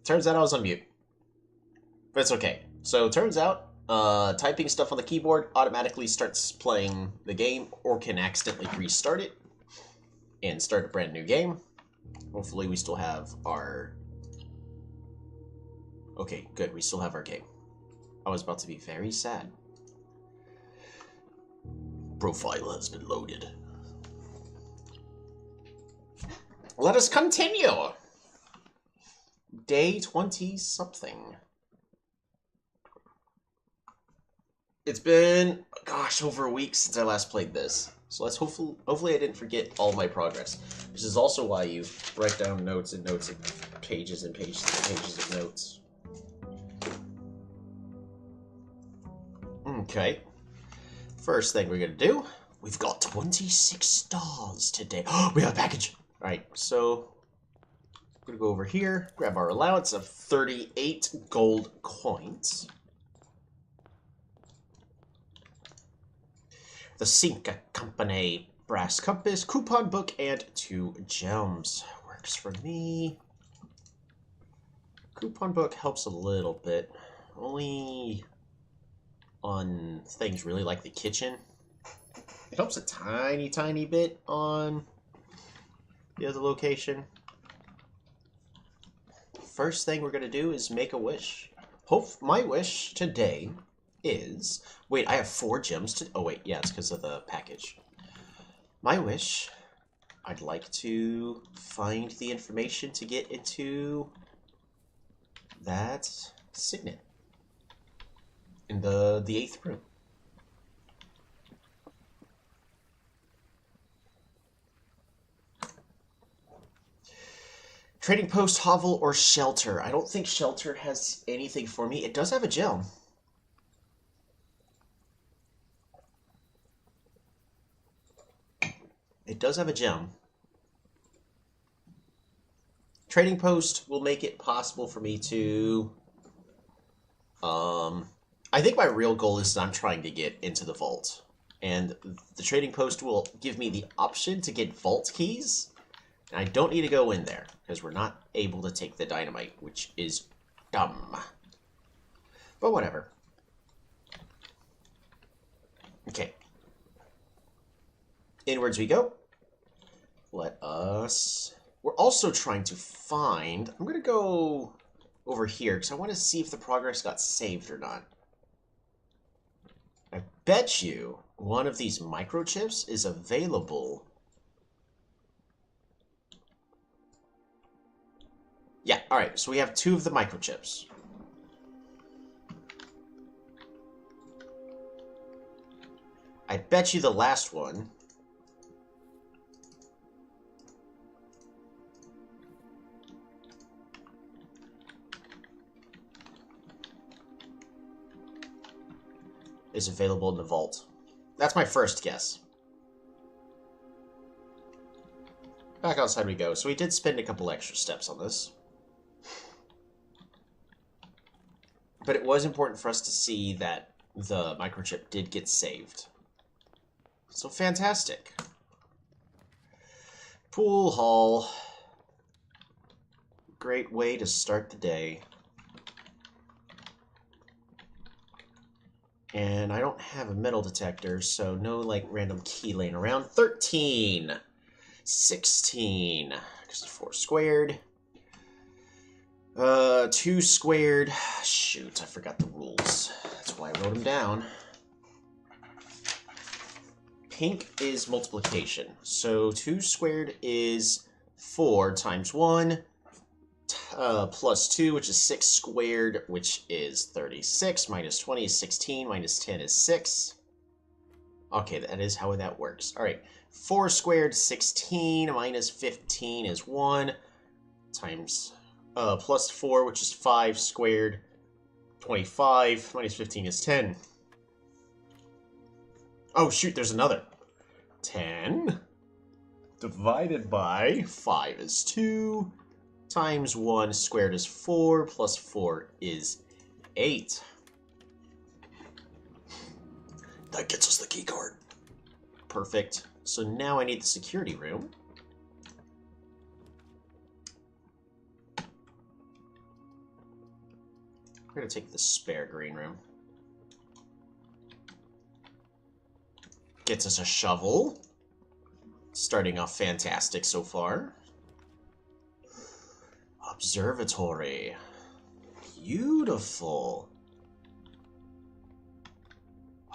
Turns out I was on mute. But it's okay. So, turns out, typing stuff on the keyboard automatically starts playing the game, or can accidentally restart it and start a brand new game. Hopefully we still have our... Okay, good, we still have our game. I was about to be very sad. Profile has been loaded. Let us continue! Day 20-something. It's been, gosh, over a week since I last played this. So let's hopefully I didn't forget all my progress. Which is also why you write down notes and notes and pages and pages and pages of notes. Okay. First thing we're gonna do, we've got 26 stars today. Oh, we have a package! Alright, so I'm gonna go over here, grab our allowance of 38 gold coins. The Cinca Company brass compass, coupon book, and 2 gems. Works for me. Coupon book helps a little bit. Only on things really like the kitchen. It helps a tiny, tiny bit on the other location. First thing we're going to do is make a wish. My wish today is... Wait, I have 4 gems to... Oh, wait, yeah, it's because of the package. My wish, I'd like to find the information to get into that signet in the 8th room. Trading post, hovel, or shelter. I don't think shelter has anything for me. It does have a gem. It does have a gem. Trading post will make it possible for me to... I think my real goal is that I'm trying to get into the vault. And the trading post will give me the option to get vault keys. And I don't need to go in there, because we're not able to take the dynamite, which is dumb. But whatever. Okay. Inwards we go. Let us... We're also trying to find... I'm going to go over here, because I want to see if the progress got saved or not. I bet you one of these microchips is available... Yeah, alright, so we have 2 of the microchips. I bet you the last one is available in the vault. That's my first guess. Back outside we go. So we did spend a couple extra steps on this. But it was important for us to see that the microchip did get saved. So fantastic. Pool hall. Great way to start the day. And I don't have a metal detector, so no, like, random key laying around. 13. 16. Because it's 4 squared. 2 squared. Shoot, I forgot the rules. That's why I wrote them down. Pink is multiplication. So 2 squared is 4 times 1. Plus 2, which is 6 squared, which is 36. Minus 20 is 16. Minus 10 is 6. Okay, that is how that works. Alright, 4 squared, 16. Minus 15 is 1. Times, plus 4, which is 5 squared. 25. Minus 15 is 10. Oh, shoot, there's another. 10 divided by 5 is 2. Times 1 squared is 4, plus 4 is 8. That gets us the key card. Perfect. So now I need the security room. We're going to take the spare green room. Gets us a shovel. Starting off fantastic so far. Observatory. Beautiful.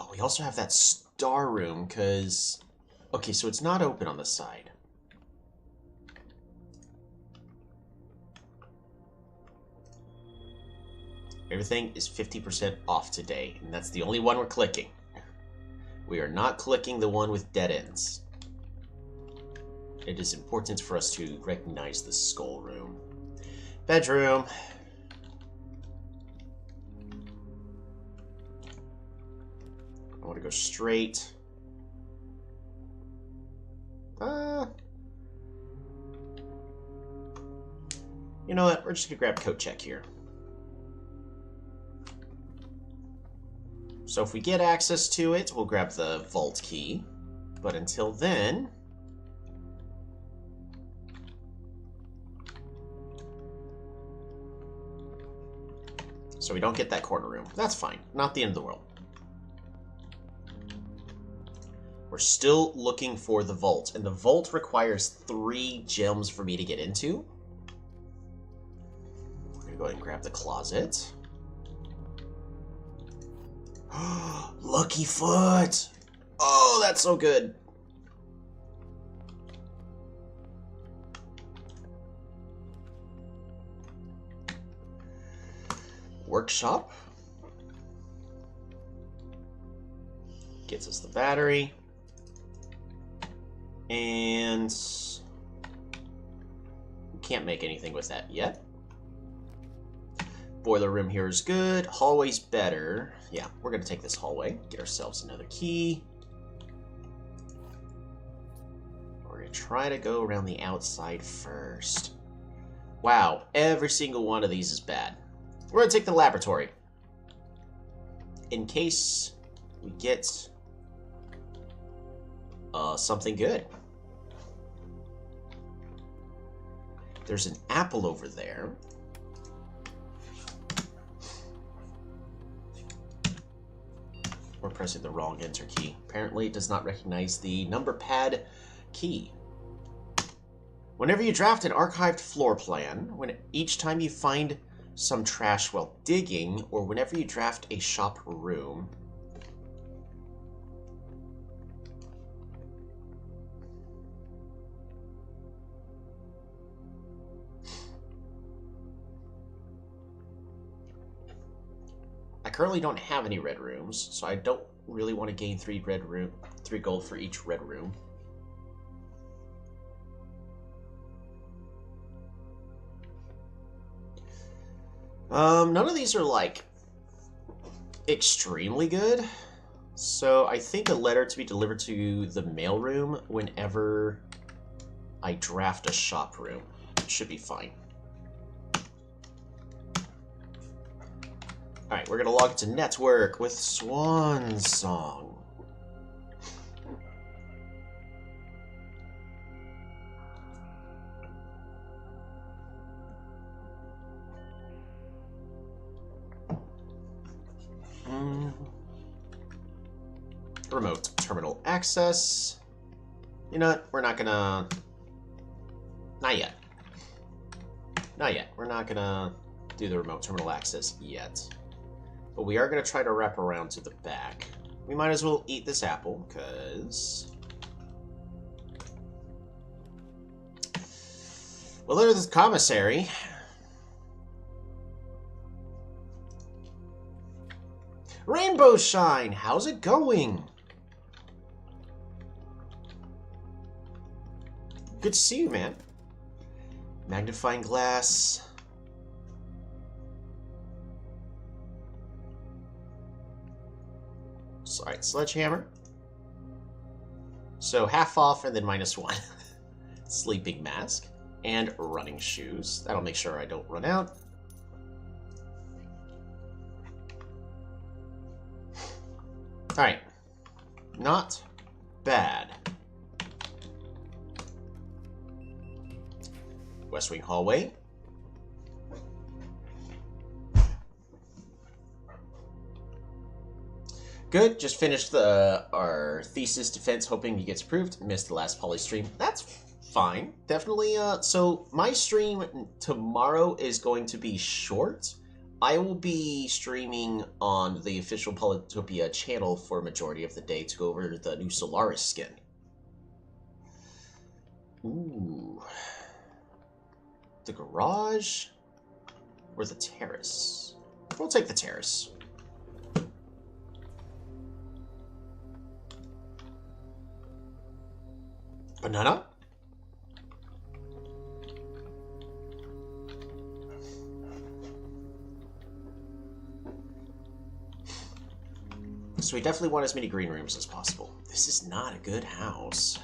Oh, we also have that star room, because... Okay, so it's not open on the side. Everything is 50% off today, and that's the only one we're clicking. We are not clicking the one with dead ends. It is important for us to recognize the skull room. Bedroom. I want to go straight. You know what? We're just going to grab coat check here. So if we get access to it, we'll grab the vault key. But until then... So we don't get that corner room. That's fine. Not the end of the world. We're still looking for the vault. And the vault requires 3 gems for me to get into. We're going to go ahead and grab the closet. Lucky foot! Oh, that's so good. Workshop. Gets us the battery. And we can't make anything with that yet. Boiler room here is good. Hallway's better. Yeah, we're going to take this hallway. Get ourselves another key. We're going to try to go around the outside first. Wow, every single one of these is bad. We're going to take the laboratory. In case we get something good. There's an apple over there. We're pressing the wrong enter key. Apparently it does not recognize the number pad key. Whenever you draft an archived floor plan, each time you find some trash while digging, or whenever you draft a shop room, I currently don't have any red rooms, so I don't really want to gain 3 gold for each red room. None of these are like extremely good, so I think a letter to be delivered to the mailroom whenever I draft a shop room should be fine. Alright, we're gonna log to network with Swan Song. Remote terminal access. You know what? We're not gonna... Not yet. Not yet. We're not gonna do the remote terminal access yet. But we are gonna try to wrap around to the back. We might as well eat this apple, because... Well, there's the commissary. Rainbow Shine! How's it going? Good to see you, man. Magnifying glass. Alright, sledgehammer. So half off and then -1. Sleeping mask. And running shoes. That'll make sure I don't run out. Alright. Not bad. West Wing hallway. Good. Just finished our thesis defense, hoping he gets approved. Missed the last poly stream. That's fine. Definitely. So my stream tomorrow is going to be short. I will be streaming on the official Polytopia channel for a majority of the day to go over the new Solaris skin. Ooh. The garage or the terrace? We'll take the terrace. Banana? So we definitely want as many green rooms as possible. This is not a good house.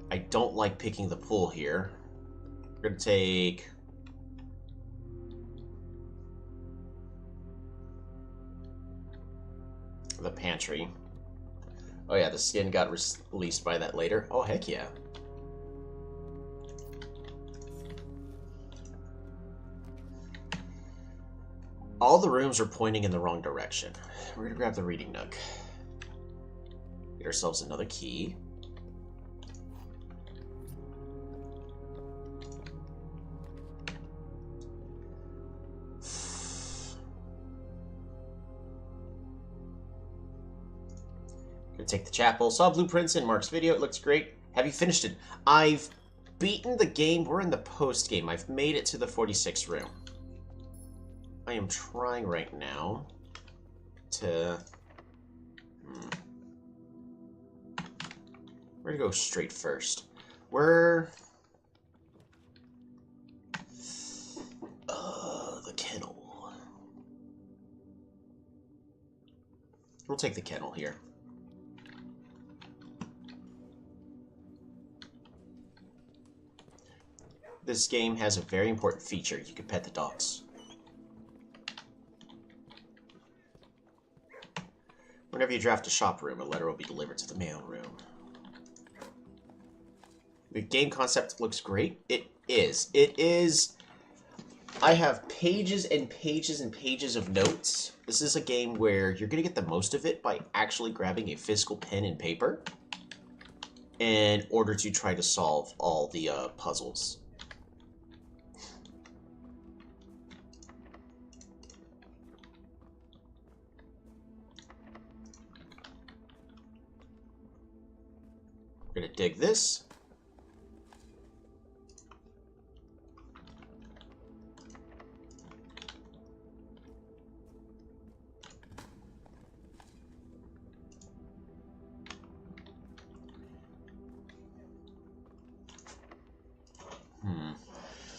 I don't like picking the pool here. We're gonna take... the pantry. Oh yeah, the skin got released by that later. Oh, heck yeah. All the rooms are pointing in the wrong direction. We're gonna grab the reading nook. Get ourselves another key. Gonna take the chapel. Saw blueprints in Mark's video. It looks great. Have you finished it? I've beaten the game. We're in the post game. I've made it to the 46th room. I am trying right now to... We're gonna go straight first. We're... the kennel. We'll take the kennel here. This game has a very important feature. You can pet the dogs. Whenever you draft a shop room, a letter will be delivered to the mail room. The game concept looks great. It is. It is... I have pages and pages and pages of notes. This is a game where you're going to get the most of it by actually grabbing a physical pen and paper in order to try to solve all the puzzles. We're going to dig this.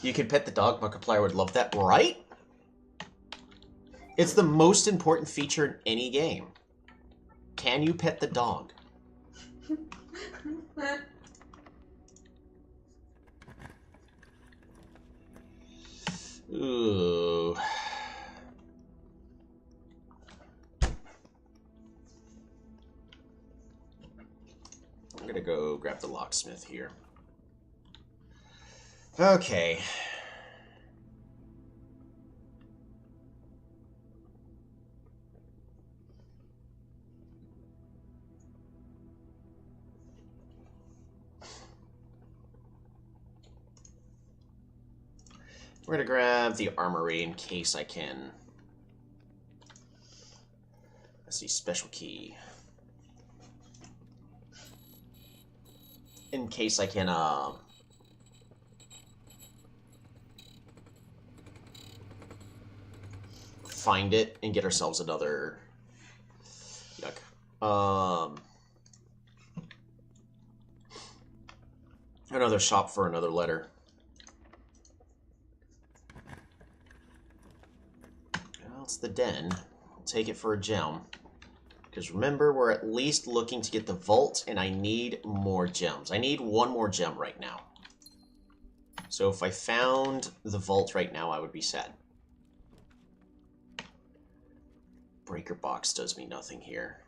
You can pet the dog. Markiplier would love that, right? It's the most important feature in any game. Can you pet the dog? Ooh. I'm gonna go grab the locksmith here. Okay. We're gonna grab the armory in case I can. Let's see, special key. In case I can, find it and get ourselves another... Yuck. Another shop for another letter. Well, it's the den. I'll take it for a gem. Because remember, we're at least looking to get the vault, and I need more gems. I need one more gem right now. So if I found the vault right now, I would be sad. Breaker box does me nothing here.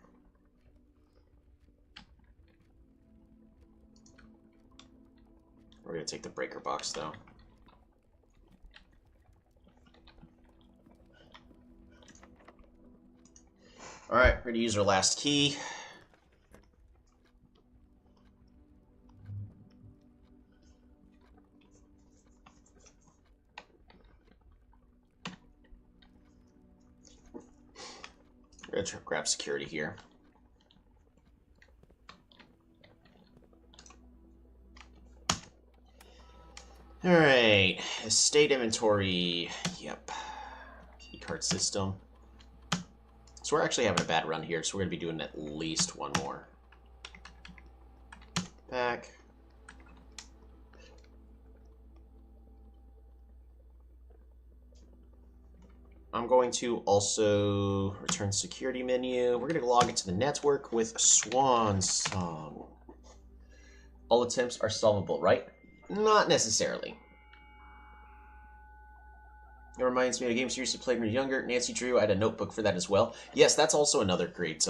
We're going to take the breaker box, though. Alright, we're going to use our last key. We're going to grab security here. Alright, estate inventory. Yep. Keycard system. So we're actually having a bad run here, so we're going to be doing at least one more. Back. I'm going to also return security menu. We're going to log into the network with Swan Song. All attempts are solvable, right? Not necessarily. It reminds me of a game series you played when you were younger. Nancy Drew, I had a notebook for that as well. Yes, that's also another great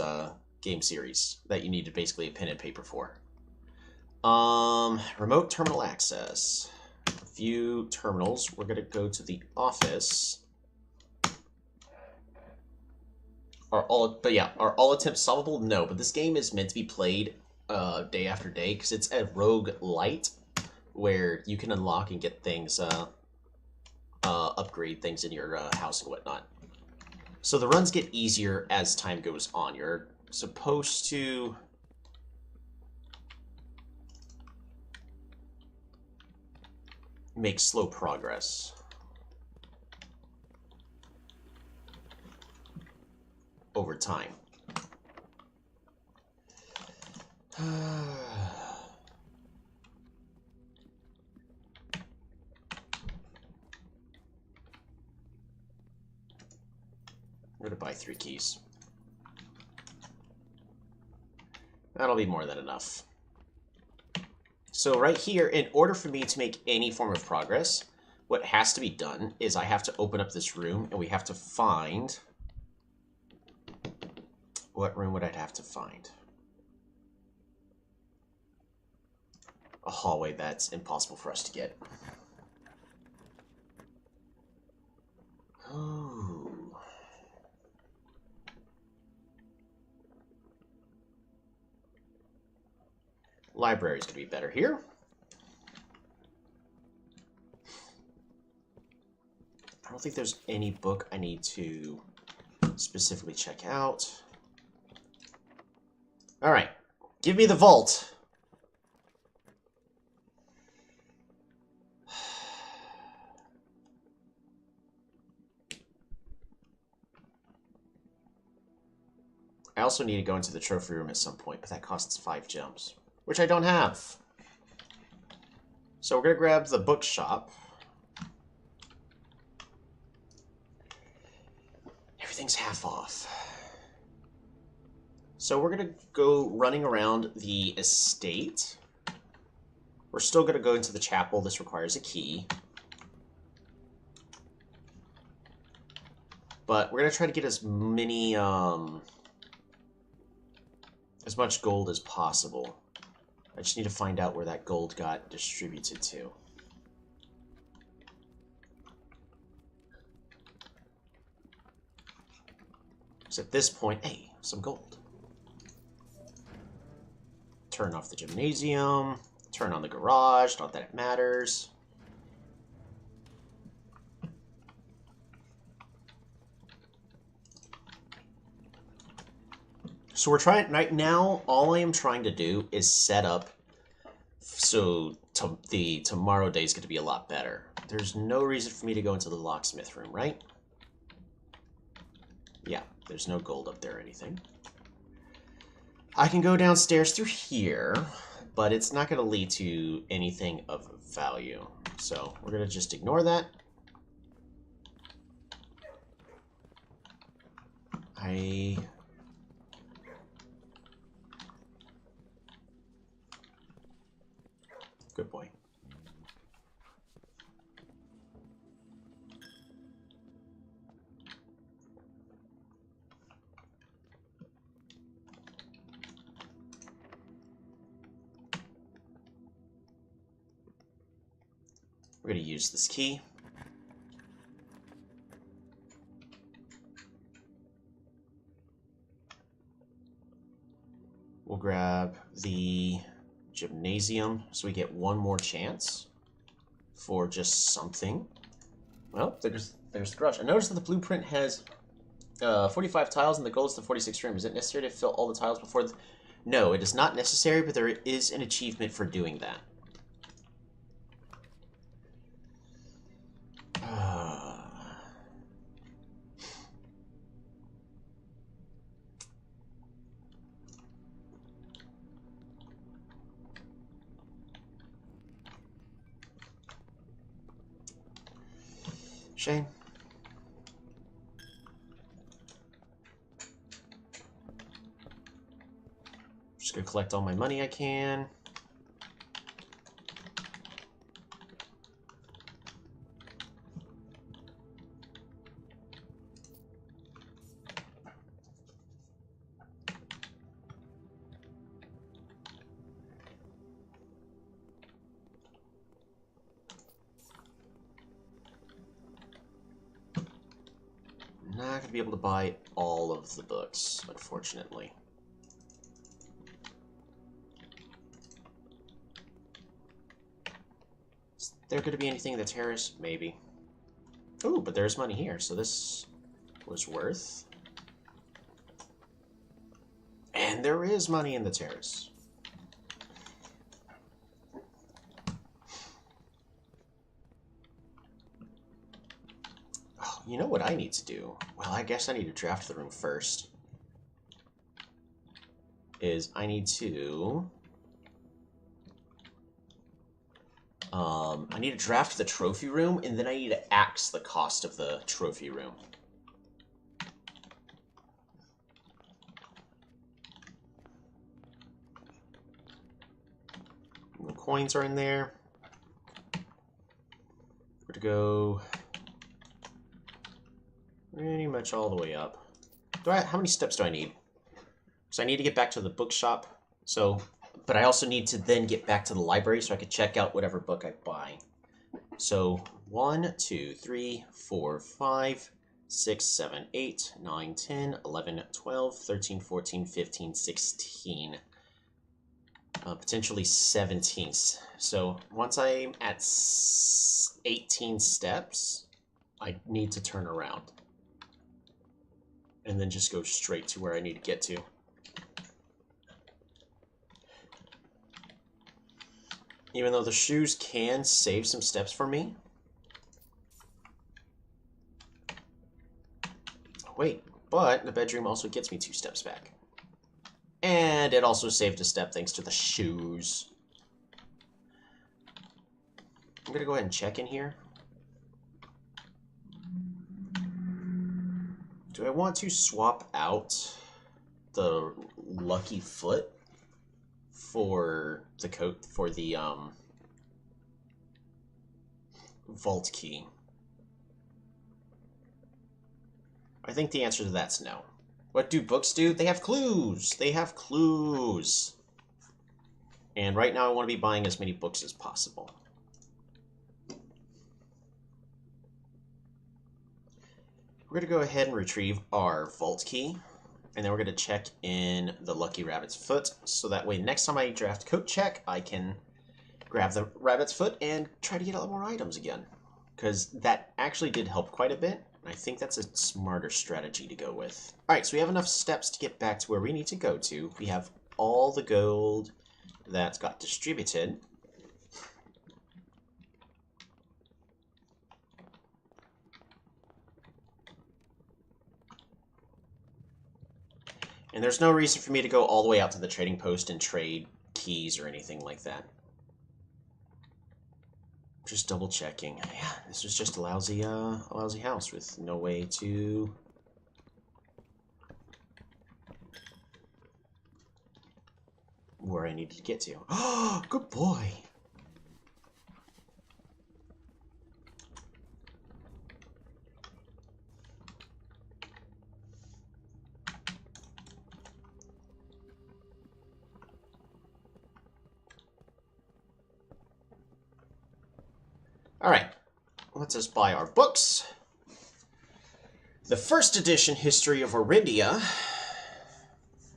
game series that you need to basically a pen and paper for. Remote terminal access. View terminals. We're going to go to the office. Are all attempts solvable? No, but this game is meant to be played day after day because it's a rogue light where you can unlock and get things, upgrade things in your house and whatnot. So the runs get easier as time goes on. You're supposed to make slow progress over time. I'm going to buy 3 keys. That'll be more than enough. So right here, in order for me to make any form of progress, what has to be done is I have to open up this room, and we have to find... What room would I have to find? A hallway that's impossible for us to get. Oh. Library's gonna be better here. I don't think there's any book I need to specifically check out. Alright, give me the vault. I also need to go into the trophy room at some point, but that costs 5 gems, which I don't have. So we're going to grab the bookshop. Everything's half off. So we're going to go running around the estate. We're still going to go into the chapel. This requires a key. But we're going to try to get as many, as much gold as possible. I just need to find out where that gold got distributed to. Because at this point, hey, some gold. Turn off the gymnasium. Turn on the garage. Not that it matters. So we're trying, right now, all I am trying to do is set up so the tomorrow day is going to be a lot better. There's no reason for me to go into the locksmith room, right? Yeah, there's no gold up there or anything. I can go downstairs through here, but it's not going to lead to anything of value. So we're going to just ignore that. Good boy. We're going to use this key. grab the gymnasium so we get one more chance for just something. Well, there's the garage. I noticed that the blueprint has 45 tiles and the goal is the 46th room. Is it necessary to fill all the tiles before the... No, it is not necessary, but there is an achievement for doing that. Shame. Just gonna collect all my money I can. Not gonna be able to buy all of the books, unfortunately. Is there gonna be anything in the terrace? Maybe. Ooh, but there's money here, so this was worth. And there is money in the terrace. You know what I need to do? Well, I guess I need to draft the room first. I need to... I need to draft the trophy room, and then I need to axe the cost of the trophy room. The coins are in there. We're to go... pretty much all the way up. How many steps do I need? Because I need to get back to the bookshop. But I also need to then get back to the library so I can check out whatever book I buy. So 1, 2, 3, 4, 5, 6, 7, 8, 9, 10, 11, 12, 13, 14, 15, 16. Potentially 17. So once I'm at 18 steps, I need to turn around. And then just go straight to where I need to get to. Even though the shoes can save some steps for me. Wait, but the bedroom also gets me 2 steps back. And it also saved a step thanks to the shoes. I'm gonna go ahead and check in here. Do I want to swap out the lucky foot for the coat for the vault key? I think the answer to that's no. What do books do? They have clues. They have clues. And right now I want to be buying as many books as possible. We're going to go ahead and retrieve our vault key, and then we're going to check in the Lucky Rabbit's Foot, so that way next time I draft coat check, I can grab the rabbit's foot and try to get a lot more items again. Because that actually did help quite a bit, and I think that's a smarter strategy to go with. Alright, so we have enough steps to get back to where we need to go to. We have all the gold that got distributed. And there's no reason for me to go all the way out to the trading post and trade keys or anything like that. Just double checking. Yeah, this was just a lousy house with no way to... where I needed to get to. Oh, good boy! Alright, let's just buy our books. The first edition History of Orindia.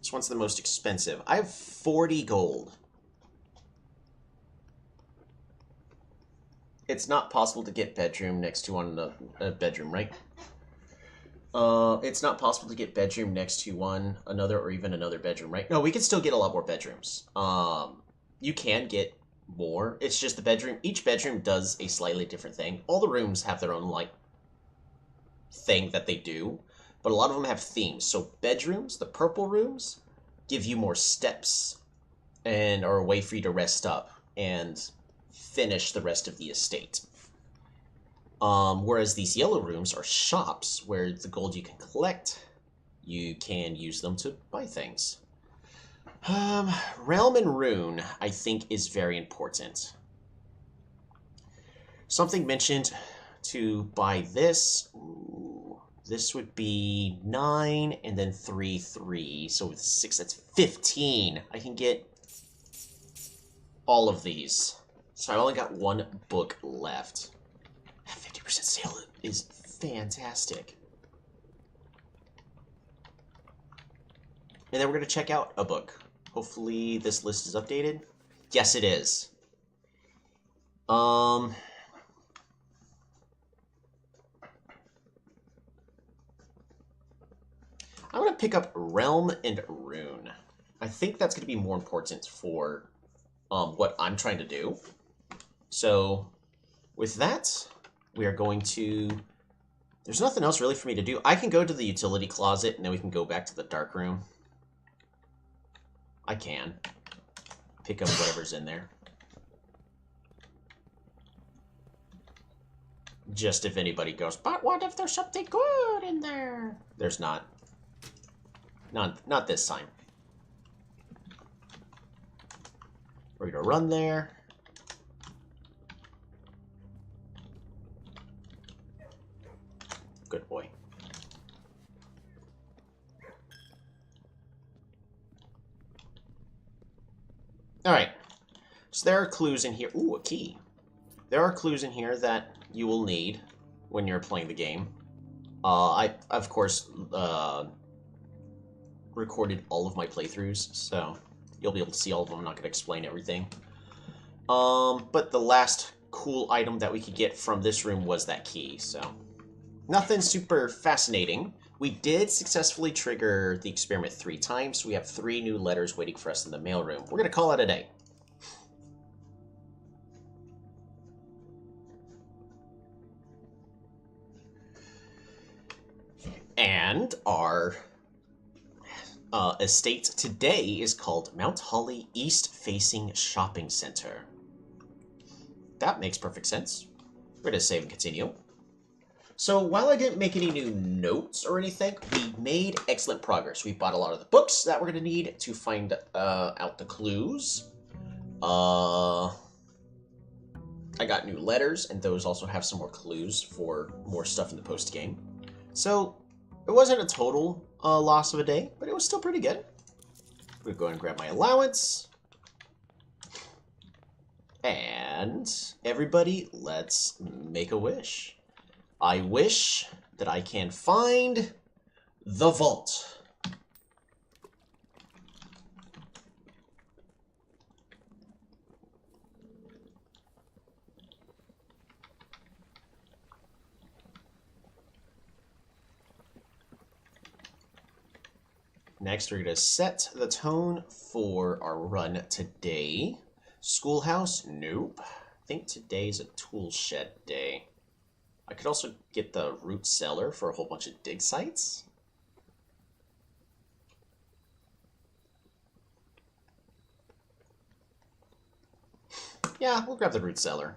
Which one's the most expensive? I have 40 gold. It's not possible to get bedroom next to one bedroom, right? It's not possible to get bedroom next to one another or even another bedroom, right? No, we can still get a lot more bedrooms. You can get more. It's just the bedroom. Each bedroom does a slightly different thing. All the rooms have their own like thing that they do, but a lot of them have themes. So bedrooms, the purple rooms, give you more steps and are a way for you to rest up and finish the rest of the estate. Whereas these yellow rooms are shops where the gold you can collect, you can use them to buy things. Realm and Rune, I think, is very important. Something mentioned to buy this. Ooh, this would be 9 and then 3, 3. So with 6, that's 15. I can get all of these. So I only got one book left. 50% sale is fantastic. And then we're going to check out a book. Hopefully this list is updated. Yes, it is. I'm going to pick up Realm and Rune. I think that's going to be more important for what I'm trying to do. So with that, we are going to... There's nothing else really for me to do. I can go to the utility closet, and then we can go back to the dark room. I can. Pick up whatever's in there. Just if anybody goes, but what if there's something good in there? There's not. Not this time. We're going to run there. Good boy. Alright. So there are clues in here. Ooh, a key. There are clues in here that you will need when you're playing the game. I, of course, recorded all of my playthroughs, so you'll be able to see all of them. I'm not going to explain everything. But the last cool item that we could get from this room was that key, so... Nothing super fascinating. We did successfully trigger the experiment 3 times, so we have 3 new letters waiting for us in the mailroom. We're going to call it a day. And our estate today is called Mount Holly East Facing Shopping Center. That makes perfect sense. We're going to save and continue. So while I didn't make any new notes or anything, we made excellent progress. We bought a lot of the books that we're going to need to find out the clues. I got new letters, and those also have some more clues for more stuff in the post-game. So it wasn't a total loss of a day, but it was still pretty good. We're going to grab my allowance. And everybody, let's make a wish. I wish that I can find the vault. Next, we're going to set the tone for our run today. Schoolhouse? Nope. I think today's a tool shed day. I could also get the root cellar for a whole bunch of dig sites. Yeah, we'll grab the root cellar.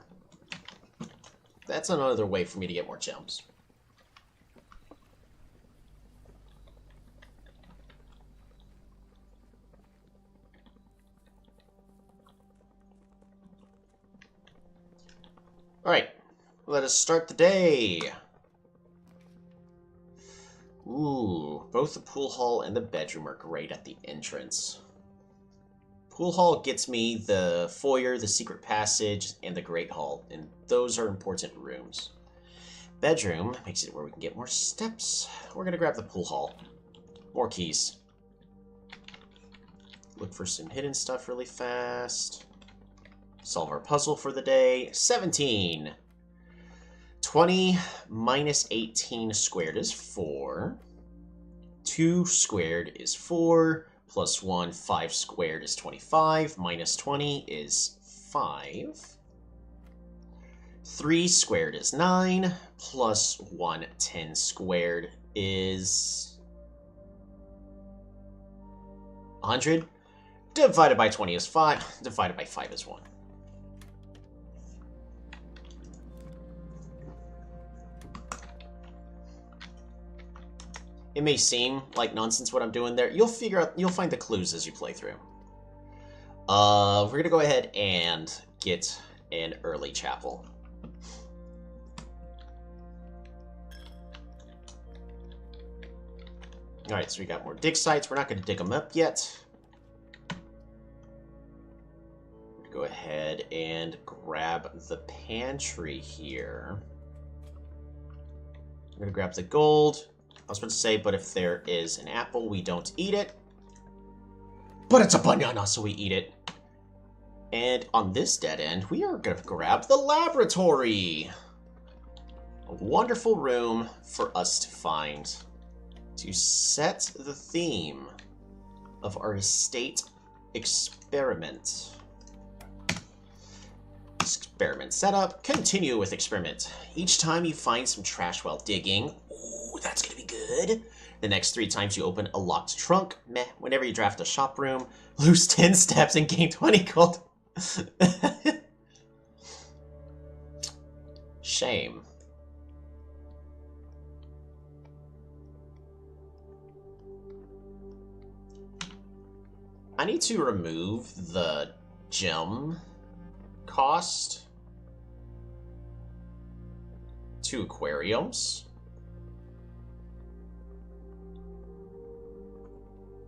That's another way for me to get more gems. Alright, let us start the day. Ooh, both the pool hall and the bedroom are great at the entrance. Pool hall gets me the foyer, the secret passage, and the great hall, and those are important rooms. Bedroom makes it where we can get more steps. We're gonna grab the pool hall. More keys. look for some hidden stuff really fast. Solve our puzzle for the day. 17. 20 minus 18 squared is 4. 2 squared is 4. Plus 1, 5 squared is 25. Minus 20 is 5. 3 squared is 9. Plus 1, 10 squared is 100. Divided by 20 is 5. Divided by 5 is 1. It may seem like nonsense what I'm doing there. You'll find the clues as you play through. We're gonna go ahead and get an early chapel. Alright, so we got more dig sites. We're not gonna dig them up yet. Go ahead and grab the pantry here. I'm gonna grab the gold. I was about to say, but if there is an apple, we don't eat it. But it's a banana, so we eat it. And on this dead end, we are going to grab the laboratory. A wonderful room for us to find to set the theme of our estate experiment. Experiment setup. Continue with experiment. Each time you find some trash while digging, ooh, that's gonna be good. The next 3 times you open a locked trunk, meh. Whenever you draft a shop room, lose 10 steps and gain 20 gold. Shame. I need to remove the gem cost to aquariums.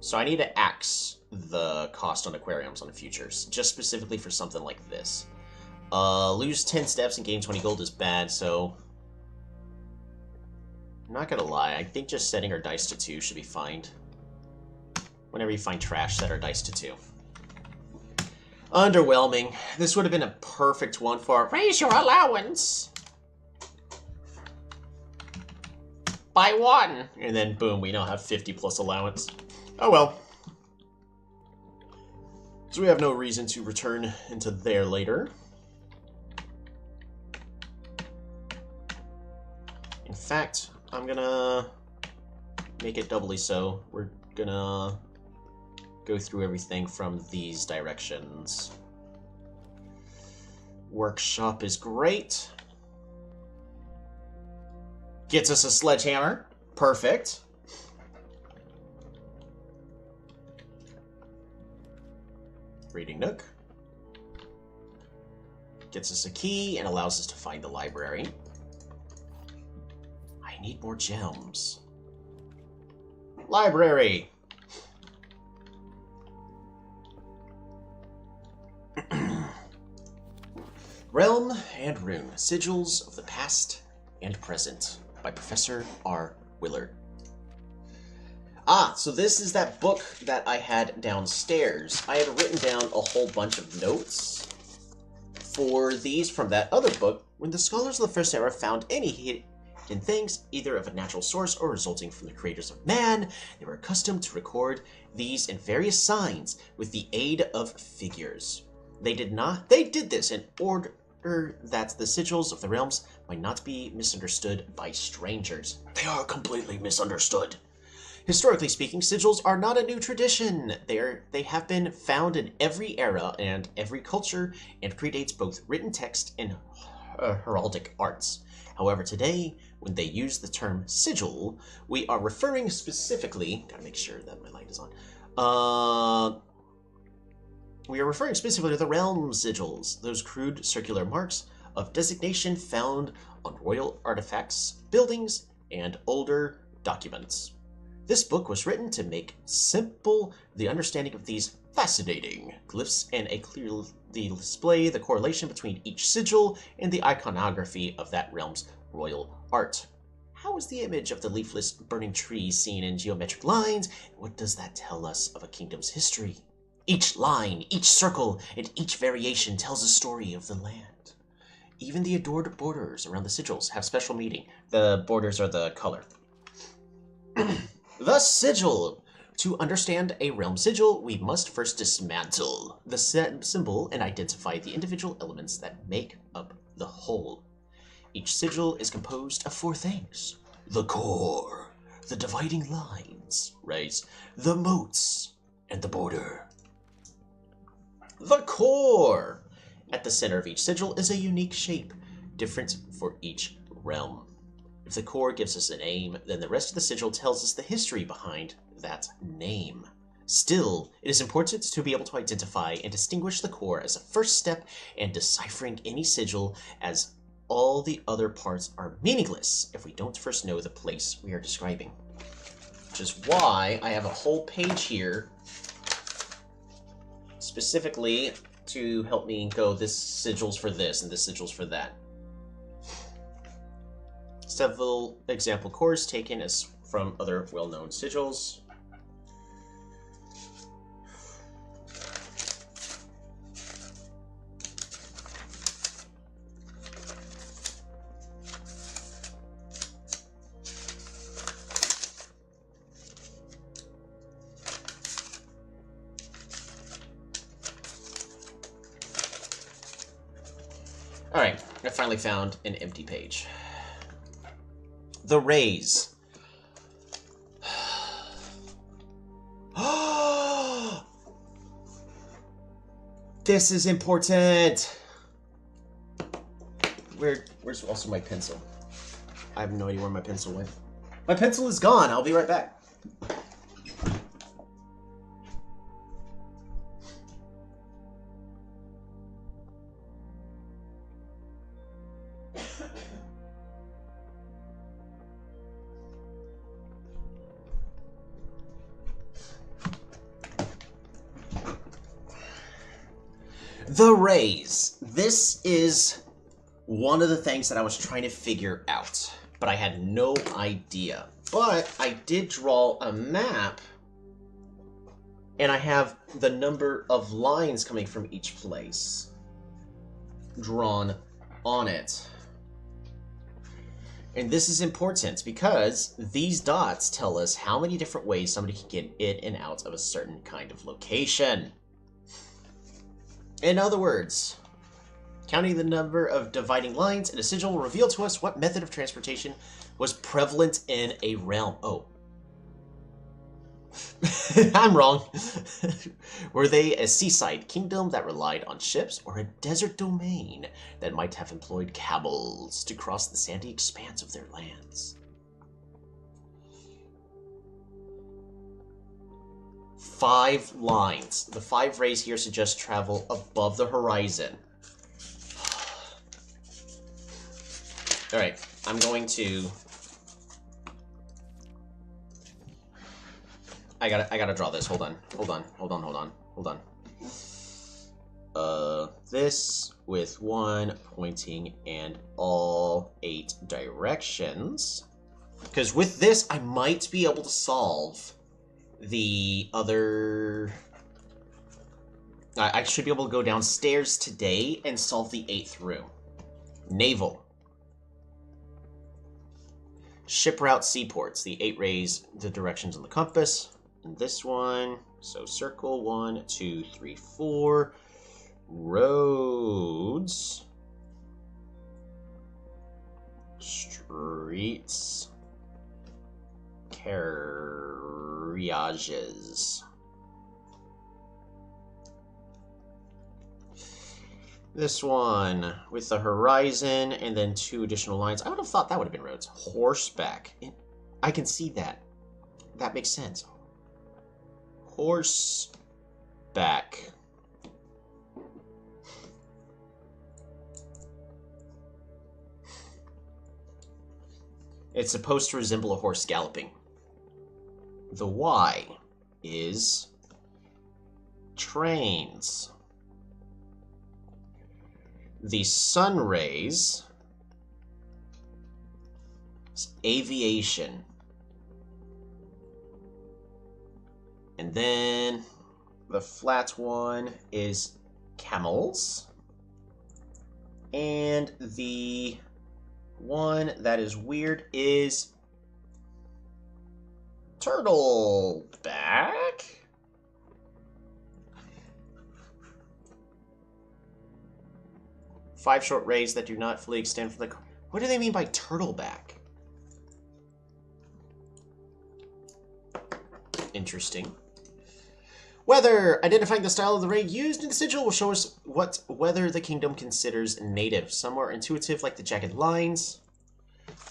So I need to axe the cost on aquariums on the futures, just specifically for something like this. Lose 10 steps and gain 20 gold is bad, so I'm not gonna lie, I think just setting our dice to 2 should be fine. Whenever you find trash, set our dice to 2. Underwhelming. This would have been a perfect one for raise your allowance by 1. And then boom, we now have 50 plus allowance. Oh well. So we have no reason to return into there later. In fact, I'm gonna make it doubly so. We're gonna go through everything from these directions. Workshop is great. Gets us a sledgehammer. Perfect. Reading nook. Gets us a key and allows us to find the library. I need more gems. Library. Realm and Rune, Sigils of the Past and Present by Professor R. Willard. Ah, so this is that book that I had downstairs. I had written down a whole bunch of notes for these from that other book. When the scholars of the First Era found any hidden things, either of a natural source or resulting from the creators of man, they were accustomed to record these in various signs with the aid of figures. They did this in order that the sigils of the realms might not be misunderstood by strangers. They are completely misunderstood. Historically speaking, sigils are not a new tradition. They have been found in every era and every culture and predates both written text and heraldic arts. However, today, when they use the term sigil, we are referring specifically... Gotta make sure that my light is on. We are referring specifically to the realm sigils, those crude circular marks of designation found on royal artifacts, buildings, and older documents. This book was written to make simple the understanding of these fascinating glyphs and clearly display the correlation between each sigil and the iconography of that realm's royal art. How is the image of the leafless burning tree seen in geometric lines? What does that tell us of a kingdom's history? Each line, each circle, and each variation tells a story of the land. Even the adored borders around the sigils have special meaning. The borders are the color. The sigil. To understand a realm sigil, we must first dismantle the symbol and identify the individual elements that make up the whole. Each sigil is composed of 4 things: the core, the dividing lines, right? The moats, and the border. The core! At the center of each sigil is a unique shape, different for each realm. If the core gives us a name, then the rest of the sigil tells us the history behind that name. Still, it is important to be able to identify and distinguish the core as a first step in deciphering any sigil, as all the other parts are meaningless if we don't first know the place we are describing. Which is why I have a whole page here specifically to help me go, this sigil's for this and this sigil's for that. Several example cores taken as from other well-known sigils. Alright, I finally found an empty page. The rays. This is important. Where's also my pencil? I have no idea where my pencil went. My pencil is gone. I'll be right back. The rays. This is one of the things that I was trying to figure out, but I had no idea. But I did draw a map, and I have the number of lines coming from each place drawn on it. And this is important because these dots tell us how many different ways somebody can get in and out of a certain kind of location. In other words, counting the number of dividing lines in a sigil will reveal to us what method of transportation was prevalent in a realm. Oh. I'm wrong. Were they a seaside kingdom that relied on ships, or a desert domain that might have employed camels to cross the sandy expanse of their lands? 5 lines. The 5 rays here suggest travel above the horizon. Alright, I'm going to... I gotta draw this. Hold on. This with 1 pointing and all 8 directions. Because with this, I might be able to solve the other... I should be able to go downstairs today and solve the 8th room. Naval. Ship route, seaports. The 8 rays, the directions on the compass. And this one, so circle 1, 2, 3, 4. Roads. Streets. Carriages. This one with the horizon and then 2 additional lines. I would have thought that would have been roads. Horseback. I can see that. That makes sense. Horseback. It's supposed to resemble a horse galloping. The Y is trains. The sun rays is aviation. And then The flat one is camels. And the one that is weird is turtleback. Five short rays that do not fully extend from the... What do they mean by turtleback? Interesting. Weather. Identifying the style of the ray used in the sigil will show us what weather the kingdom considers native. Some are intuitive, like the jagged lines.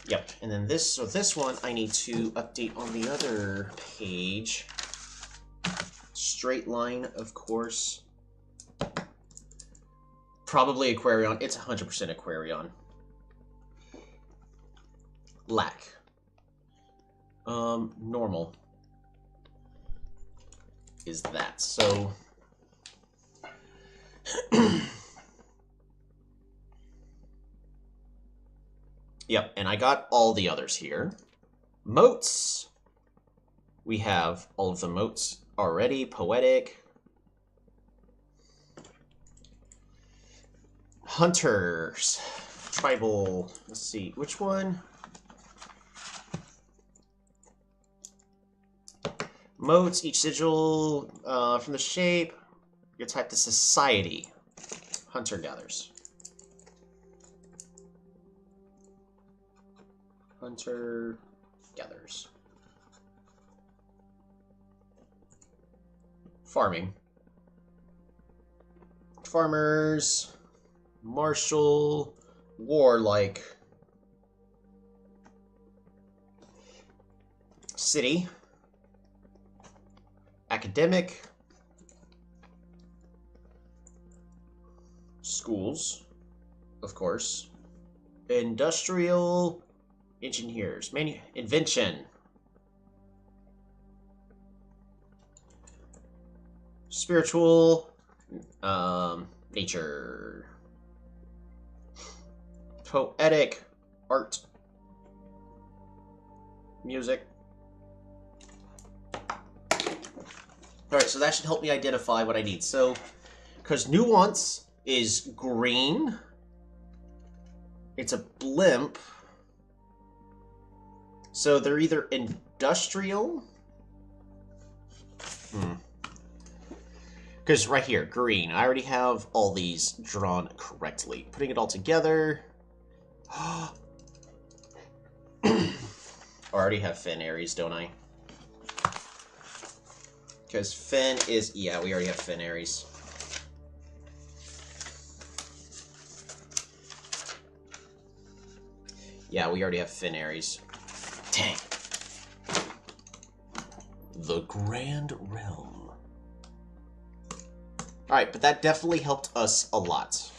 Yep. And then this, so this one I need to update on the other page. Straight line, of course. Probably Aquarion. It's 100% Aquarion. Lack. Normal. Is that. So... Yep, and I got all the others here. Moats. We have all of the moats already. Poetic. Hunters. Tribal. Let's see. Which one? Moats. Each sigil from the shape. You type the society. Hunter-gatherers. Hunter-gatherers. Farming. Farmers. Martial. Warlike. City. Academic. Schools. Of course. Industrial. Engineers. Invention. Spiritual. Nature. Poetic. Art. Music. Alright, so that should help me identify what I need. So, because nuance is green. It's a blimp. So they're either industrial. Because right here, green. I already have all these drawn correctly. Putting it all together. I already have Finn Aries, don't I? Because Finn is... Yeah, we already have Finn Aries. Yeah, we already have Finn Aries. Dang. The Grand Realm. Alright, but that definitely helped us a lot.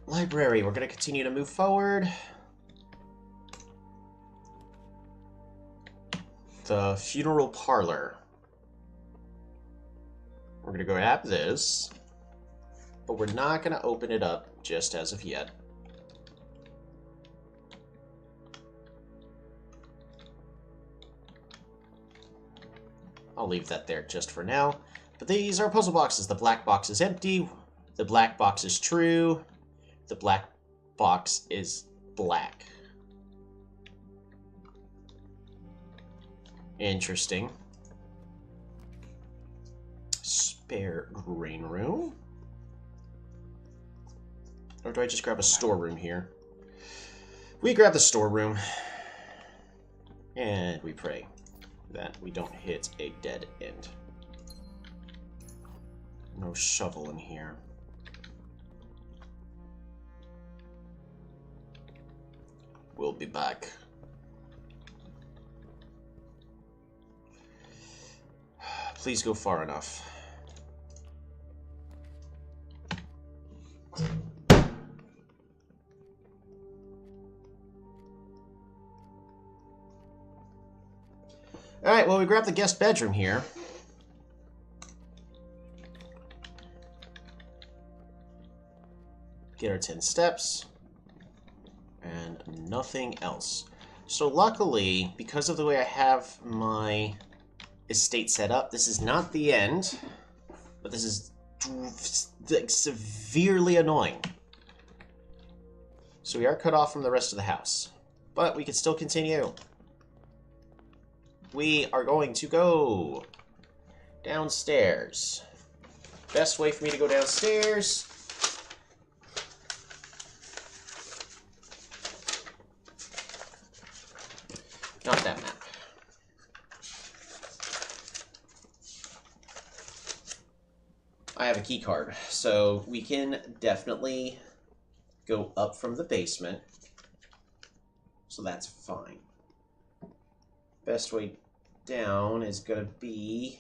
Library, we're going to continue to move forward. The Funeral Parlor. We're going to go grab this, but we're not going to open it up just as of yet. I'll leave that there just for now. But these are puzzle boxes. The black box is empty. The black box is true. The black box is black. Interesting. Spare grain room. Or do I just grab a storeroom here? We grab the storeroom. And we pray that we don't hit a dead end. No shovel in here. We'll be back. Please go far enough. Alright, well, we grabbed the guest bedroom here. Get our 10 steps. And nothing else. So luckily, because of the way I have my... estate set up. This is not the end, but this is severely annoying. So we are cut off from the rest of the house, but we can still continue. We are going to go downstairs. Best way for me to go downstairs. Not that map. I have a key card, so we can definitely go up from the basement. So that's fine. Best way down is going to be...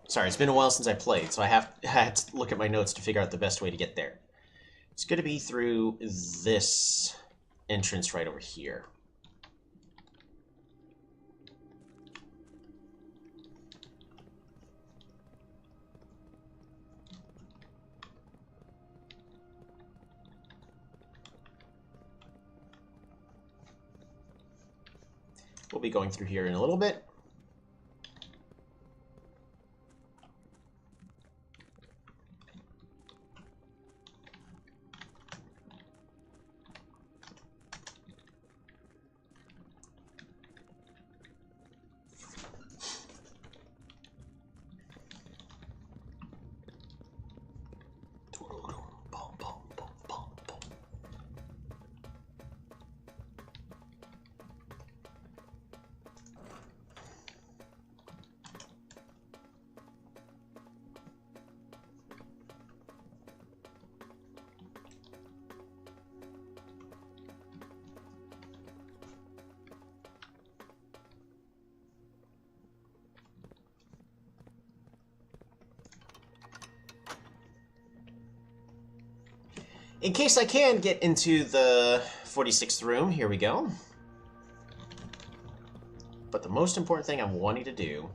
Sorry, it's been a while since I played, so I had to look at my notes to figure out the best way to get there. It's going to be through this entrance right over here. We'll be going through here in a little bit. In case I can get into the 46th room, here we go. But the most important thing I'm wanting to do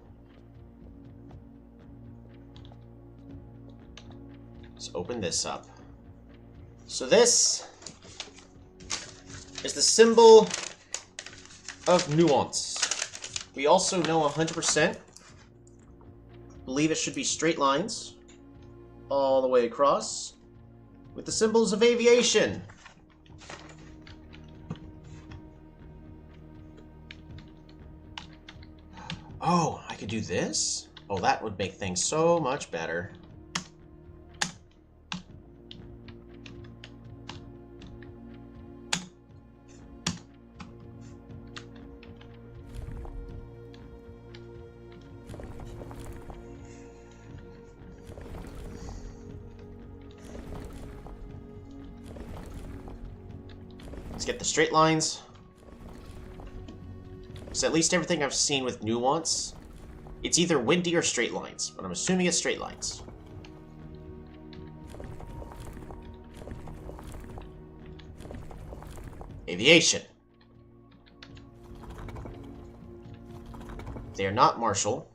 is open this up. So this is the symbol of nuance. We also know 100%, believe it should be straight lines all the way across, with the symbols of aviation. Oh, I could do this? Oh, that would make things so much better. Let's get the straight lines. So at least everything I've seen with nuance, it's either windy or straight lines, but I'm assuming it's straight lines. Aviation. They are not martial.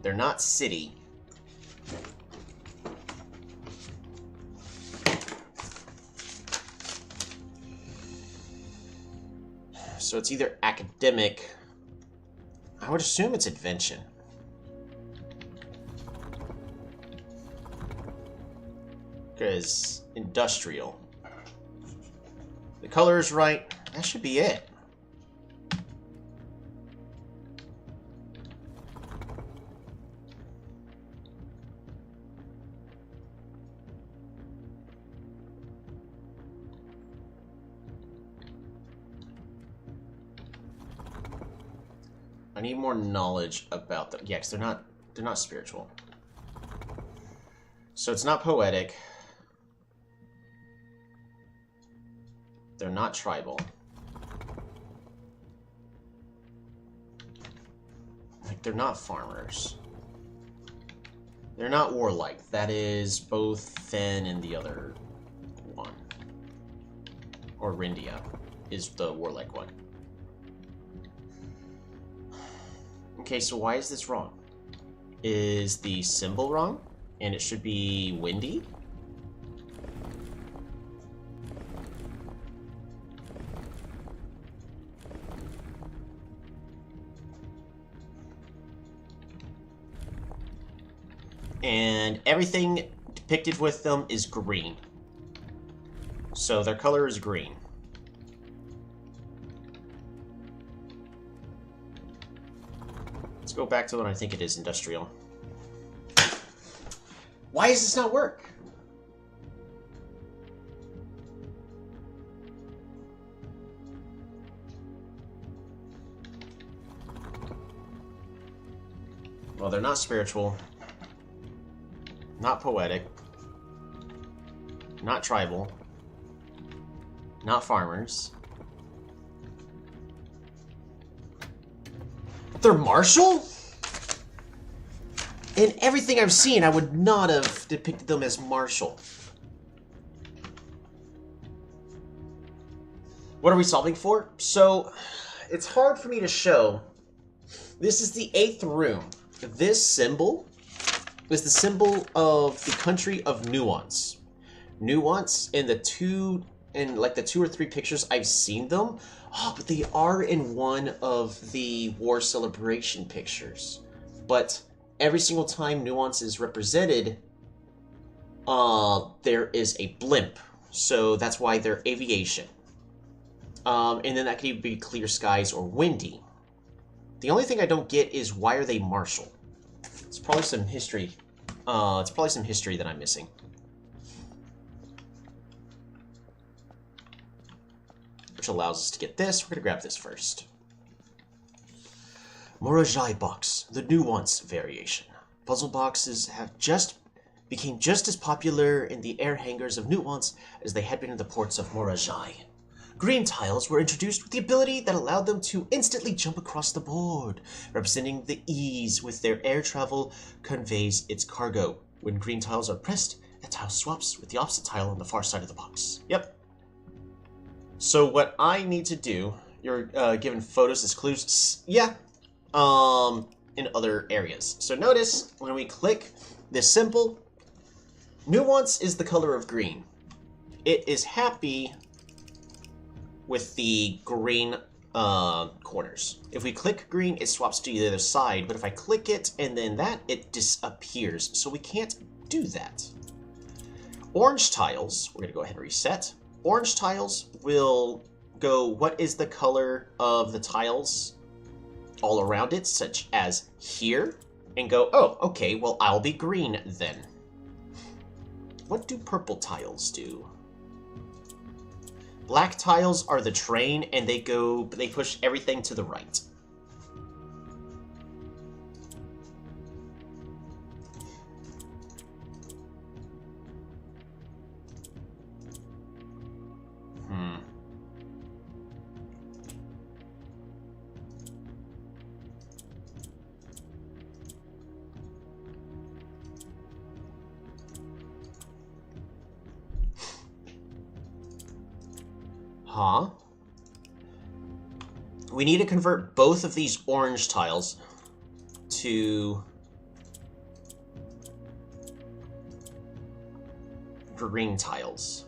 They're not city. So it's either academic. I would assume it's invention. Because industrial. The color is right. That should be it. I need more knowledge about them. Yeah, because they're not spiritual. So it's not poetic. They're not tribal. Like, they're not farmers. They're not warlike. That is both Fen and the other one. Or Rindia is the warlike one. Okay, so why is this wrong? Is the symbol wrong? And it should be windy? And everything depicted with them is green. So their color is green. Let's go back to what I think it is, industrial. Why does this not work? Well, they're not spiritual. Not poetic. Not tribal. Not farmers. They're martial? In everything I've seen, I would not have depicted them as martial. What are we solving for? So, it's hard for me to show. This is the 8th room. This symbol is the symbol of the country of Nuance. Nuance in the two or three pictures I've seen them. Oh, but they are in one of the war celebration pictures. But every single time Nuance is represented, there is a blimp. So that's why they're aviation. And then that could either be clear skies or windy. The only thing I don't get is why are they martial? It's probably some history. It's probably some history that I'm missing. Which allows us to get this. We're going to grab this first. Morajai box, the Nuance variation. Puzzle boxes became just as popular in the air hangars of Nuance as they had been in the ports of Morajai. Green tiles were introduced with the ability that allowed them to instantly jump across the board, representing the ease with their air travel conveys its cargo. When green tiles are pressed, a tile swaps with the opposite tile on the far side of the box. Yep. So what I need to do, you're given photos as clues. Yeah. In other areas. So notice when we click this symbol, Nuance is the color of green. It is happy with the green corners. If we click green, it swaps to the other side, but if I click it and then that, it disappears. So we can't do that. Orange tiles, we're going to go ahead and reset. Orange tiles will go, what is the color of the tiles all around it, such as here, and go, oh, okay, well, I'll be green then. What do purple tiles do? Black tiles are the train, and they push everything to the right. Huh? We need to convert both of these orange tiles to green tiles.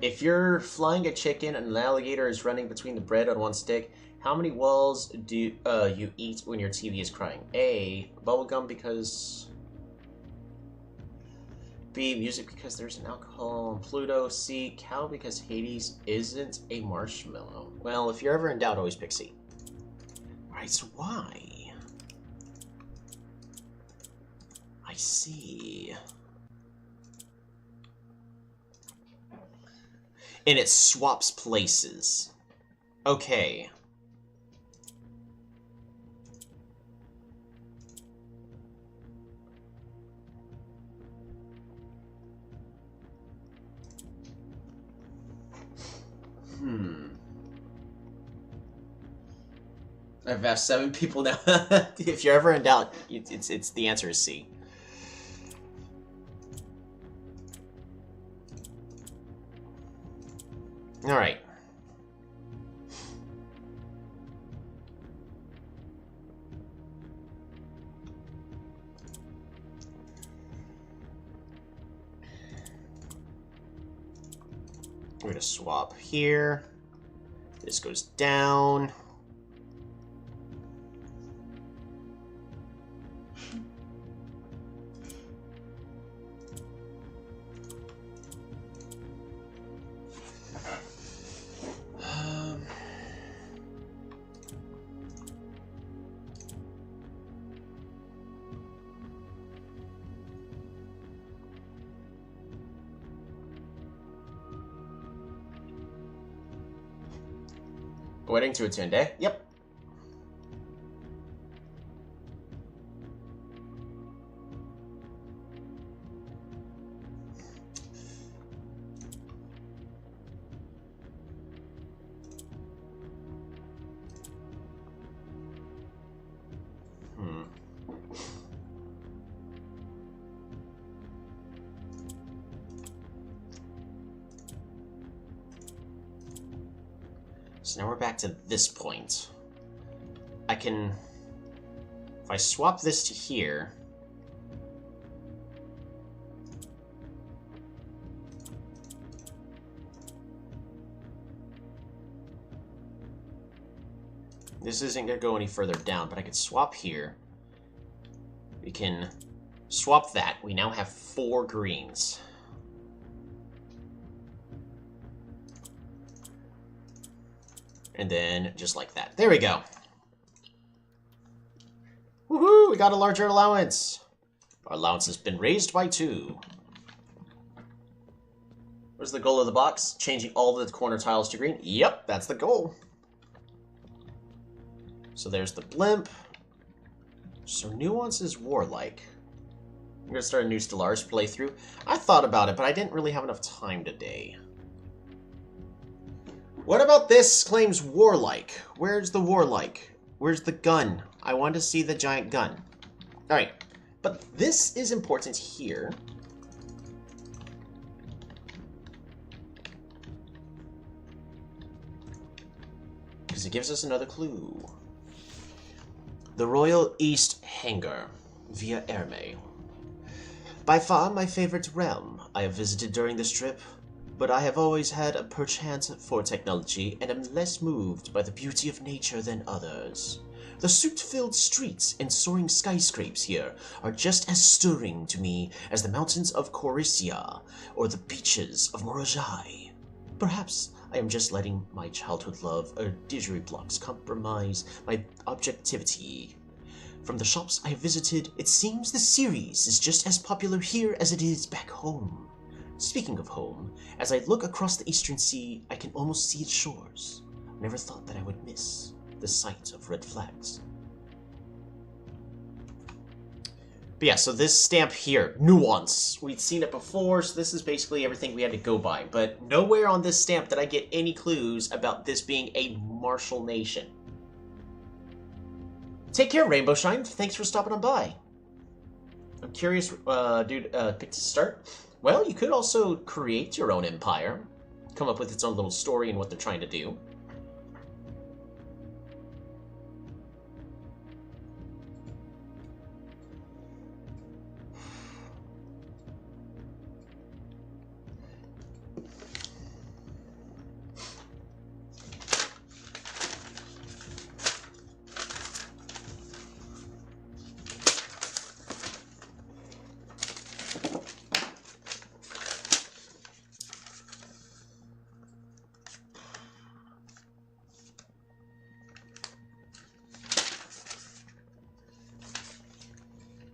If you're flying a chicken and an alligator is running between the bread on one stick, how many walls do you eat when your TV is crying? A, bubblegum because... B, music because there's an alcohol on Pluto. C, cow because Hades isn't a marshmallow. Well, if you're ever in doubt, always pick C. Alright, so why? I see. And it swaps places. Okay. I've asked 7 people now. If you're ever in doubt, it's the answer is C. All right. We're going to swap here. This goes down. Waiting to attend, eh? Yep. So now we're back to this point. I can... If I swap this to here... This isn't going to go any further down, but I could swap here. We can swap that. We now have 4 greens. And then, just like that. There we go. Woohoo! We got a larger allowance. Our allowance has been raised by 2. What's the goal of the box? Changing all the corner tiles to green? Yep, that's the goal. So there's the blimp. So Nuance is warlike. I'm going to start a new Stellaris playthrough. I thought about it, but I didn't really have enough time today. What about this claims warlike? Where's the warlike? Where's the gun? I want to see the giant gun. Alright, but this is important here. Because it gives us another clue. The Royal East Hangar, via airmail. By far my favorite realm I have visited during this trip. But I have always had a perchance for technology, and am less moved by the beauty of nature than others. The soot-filled streets and soaring skyscrapes here are just as stirring to me as the mountains of Corycia or the beaches of Morojai. Perhaps I am just letting my childhood love of didgeridoo compromise my objectivity. From the shops I have visited, it seems the series is just as popular here as it is back home. Speaking of home, as I look across the eastern sea, I can almost see its shores. Never thought that I would miss the sight of red flags. But yeah, so this stamp here, Nuance. We'd seen it before, so this is basically everything we had to go by. But nowhere on this stamp did I get any clues about this being a martial nation. Take care, Rainbow Shine. Thanks for stopping on by. I'm curious, dude, pick to start? Well, you could also create your own empire. Come up with its own little story and what they're trying to do.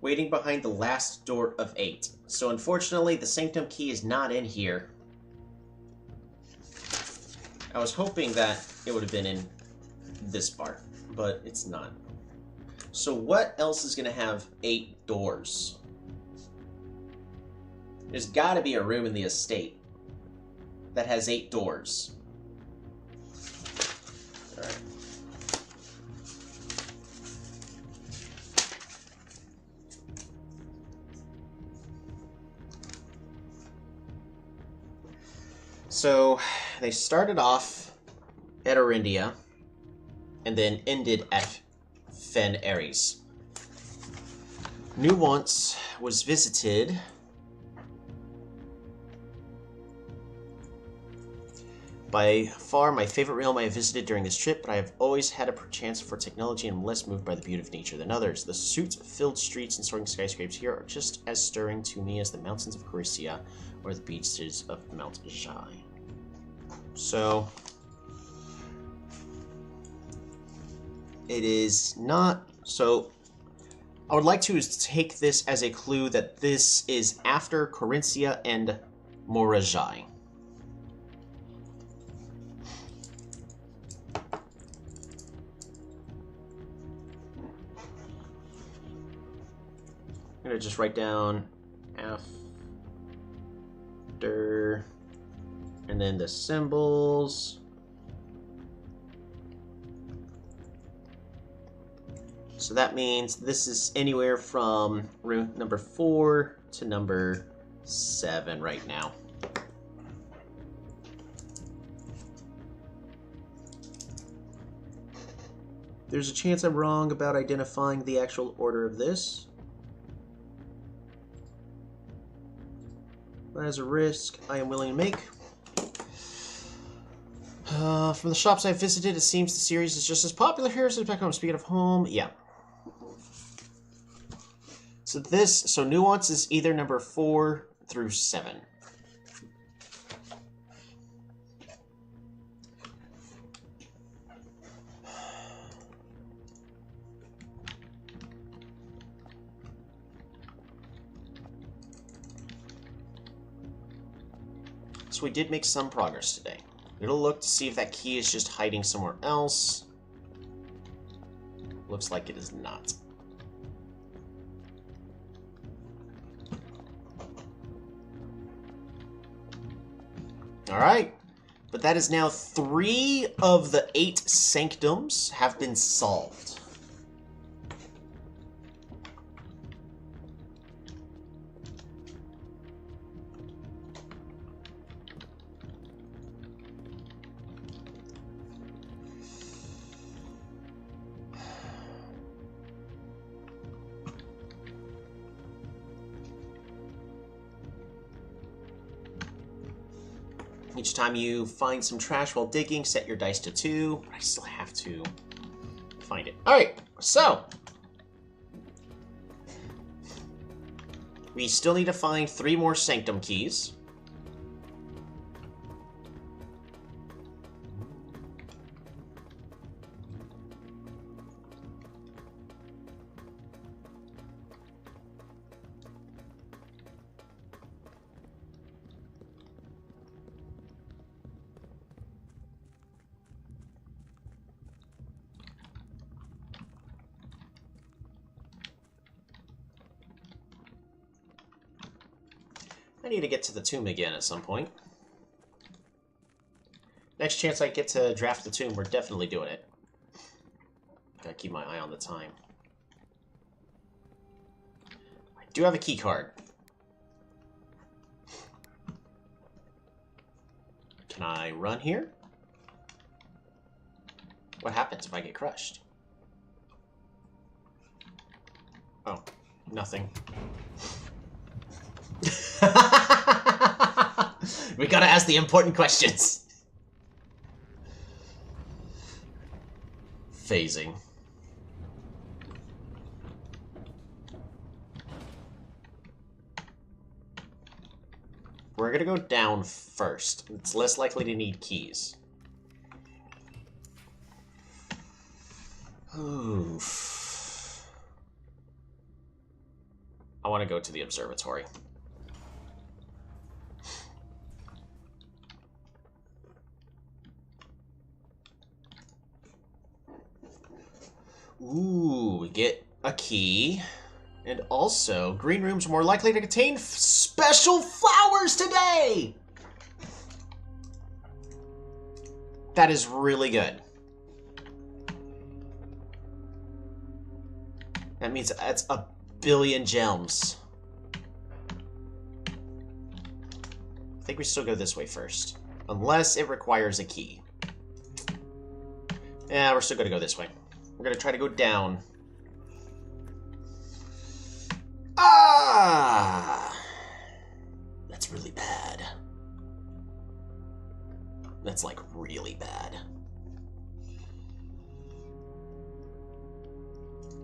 Waiting behind the last door of 8. So unfortunately, the Sanctum key is not in here. I was hoping that it would have been in this part, but it's not. So what else is going to have 8 doors? There's got to be a room in the estate that has 8 doors. Alright. So, they started off at Orindia, and then ended at Fen Ares. Nuance was visited by far my favorite realm I have visited during this trip, but I have always had a chance for technology and am less moved by the beauty of nature than others. The soot-filled streets and soaring skyscrapers here are just as stirring to me as the mountains of Caristia or the beaches of Mount Jai. So, it is not... So, I would like to take this as a clue that this is after Carinthia and Morajai. I'm going to just write down after, and then the symbols. So that means this is anywhere from room number 4 to number 7 right now. There's a chance I'm wrong about identifying the actual order of this. That is a risk I am willing to make. From the shops I've visited, it seems the series is just as popular here as back home. Speaking of home, yeah. So Nuance is either number 4 through 7. So we did make some progress today. It'll look to see if that key is just hiding somewhere else. Looks like it is not. Alright. But that is now 3 of the 8 sanctums have been solved. Each time you find some trash while digging, set your dice to 2. But I still have to find it. Alright, so. We still need to find 3 more sanctum keys. I need to get to the tomb again at some point. Next chance I get to draft the tomb, we're definitely doing it. Gotta keep my eye on the time. I do have a key card. Can I run here? What happens if I get crushed? Oh, nothing. We gotta ask the important questions. Phasing. We're gonna go down first. It's less likely to need keys. Oof. I want to go to the observatory. Ooh, we get a key. And also, green rooms are more likely to contain special flowers today! That is really good. That means that's 1 billion gems. I think we still go this way first. Unless it requires a key. Yeah, we're still gonna go this way. We're gonna try to go down. Ah! That's really bad. That's like really bad.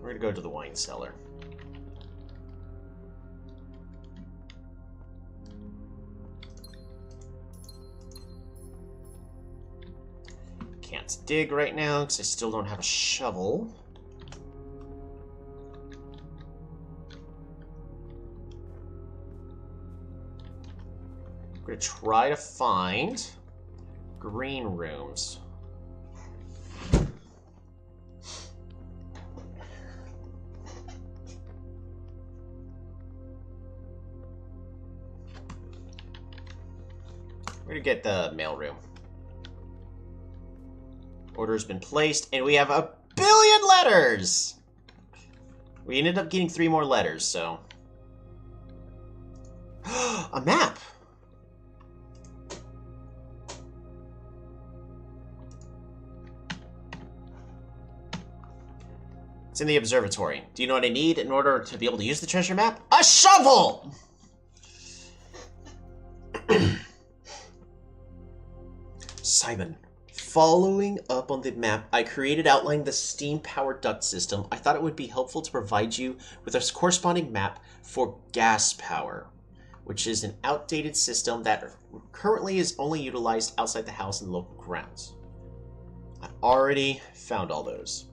We're gonna go to the wine cellar. Can't dig right now because I still don't have a shovel. I'm gonna try to find green rooms. We're gonna get the mailroom. Order has been placed, and we have 1 billion letters! We ended up getting 3 more letters, so... A map! It's in the observatory. Do you know what I need in order to be able to use the treasure map? A shovel! Simon, following up on the map I created outlining the steam-powered duct system, I thought it would be helpful to provide you with a corresponding map for gas power, which is an outdated system that currently is only utilized outside the house and local grounds. I already found all those.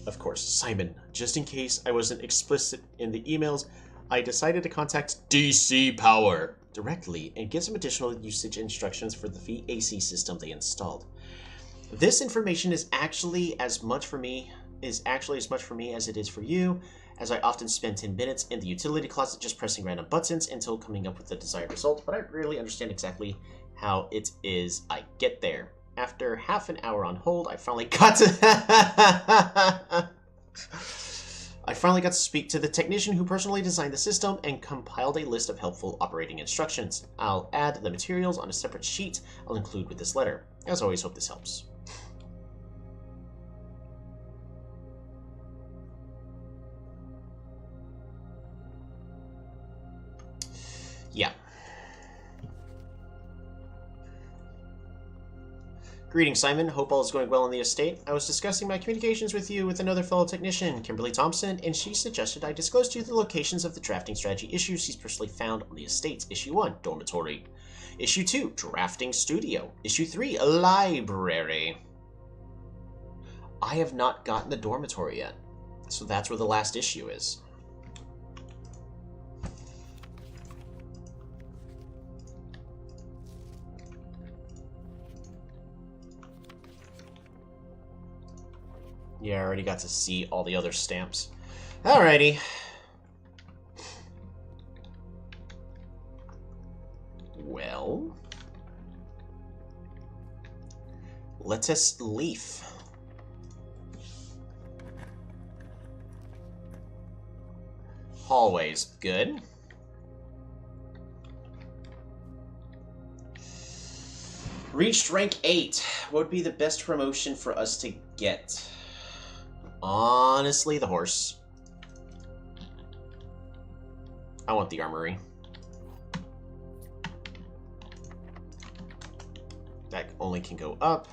Of course, Simon, just in case I wasn't explicit in the emails, I decided to contact DC Power directly and get some additional usage instructions for the VAC system they installed. This information is actually as much for me as it is for you, as I often spend 10 minutes in the utility closet just pressing random buttons until coming up with the desired result, but I rarely understand exactly how it is I get there. After half an hour on hold, I finally got to speak to the technician who personally designed the system and compiled a list of helpful operating instructions. I'll add the materials on a separate sheet I'll include with this letter. As always, hope this helps. Yeah. Greetings, Simon. Hope all is going well on the estate. I was discussing my communications with you with another fellow technician, Kimberly Thompson, and she suggested I disclose to you the locations of the drafting strategy issues she's personally found on the estates. Issue 1, dormitory. Issue 2, drafting studio. Issue 3, library. I have not gotten the dormitory yet, so that's where the last issue is. Yeah, I already got to see all the other stamps. Alrighty. Well... lettuce leaf. Hallways, good. Reached rank 8. What would be the best promotion for us to get? Honestly, the horse. I want the armory. That only can go up.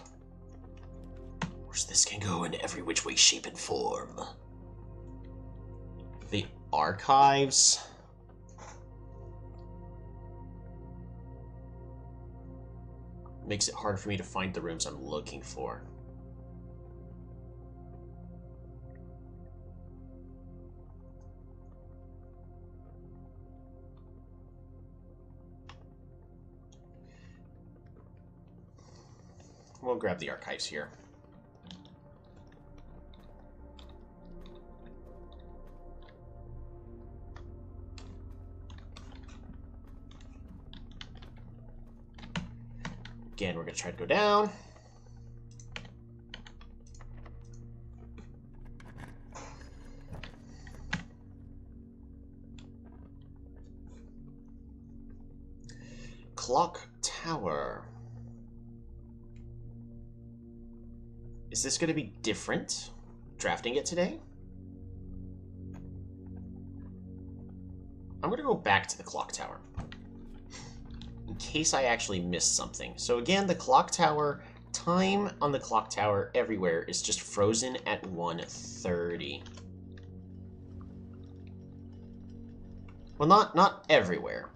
Of course, this can go in every which way, shape, and form. The archives. Makes it hard for me to find the rooms I'm looking for. We'll grab the archives here. Again, we're going to try to go down. Clock tower. Is this going to be different? Drafting it today? I'm going to go back to the clock tower. in case I actually missed something. So again, the clock tower, time on the clock tower everywhere is just frozen at 1:30. Well, not everywhere.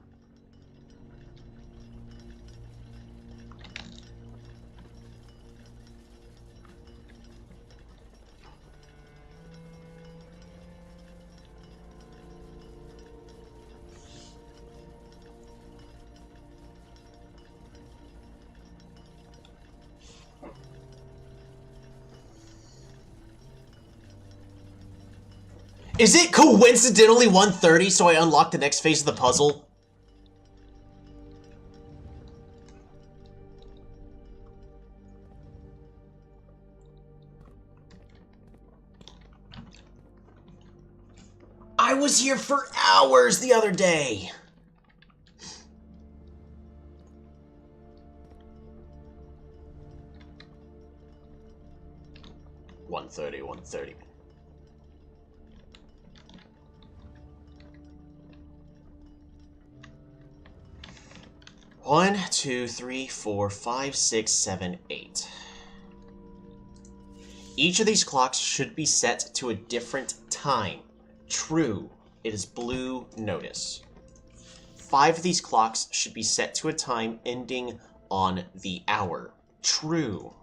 Is it coincidentally 1:30, so I unlock the next phase of the puzzle? I was here for hours the other day! One thirty. 1, 2, 3, 4, 5, 6, 7, 8. Each of these clocks should be set to a different time. True. It is blue notice. 5 of these clocks should be set to a time ending on the hour. True.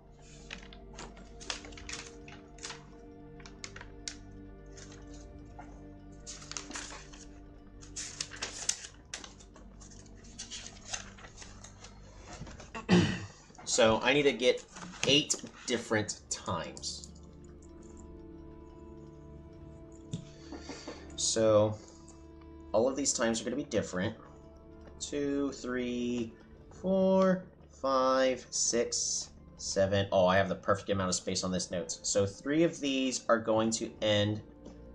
So I need to get 8 different times. So all of these times are going to be different. 2, 3, 4, 5, 6, 7. Oh, I have the perfect amount of space on this note. So 3 of these are going to end,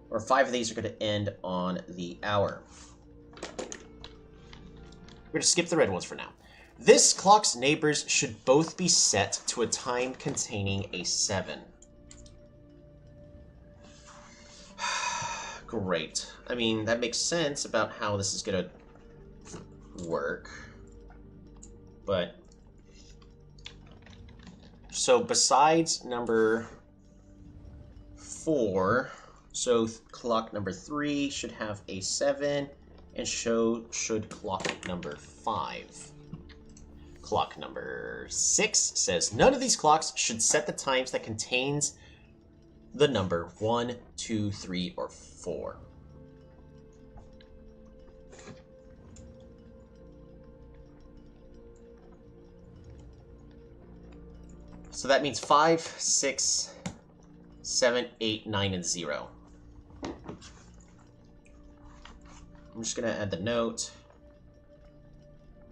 or 5 of these are going to end on the hour. We're going to skip the red ones for now. This clock's neighbors should both be set to a time containing a 7. Great. I mean, that makes sense about how this is going to work. But... so besides number 4, so clock number 3 should have a 7, and should clock number 5. Clock number 6 says none of these clocks should set the times that contains the number 1, 2, 3, or 4. So that means 5, 6, 7, 8, 9, and 0. I'm just going to add the note.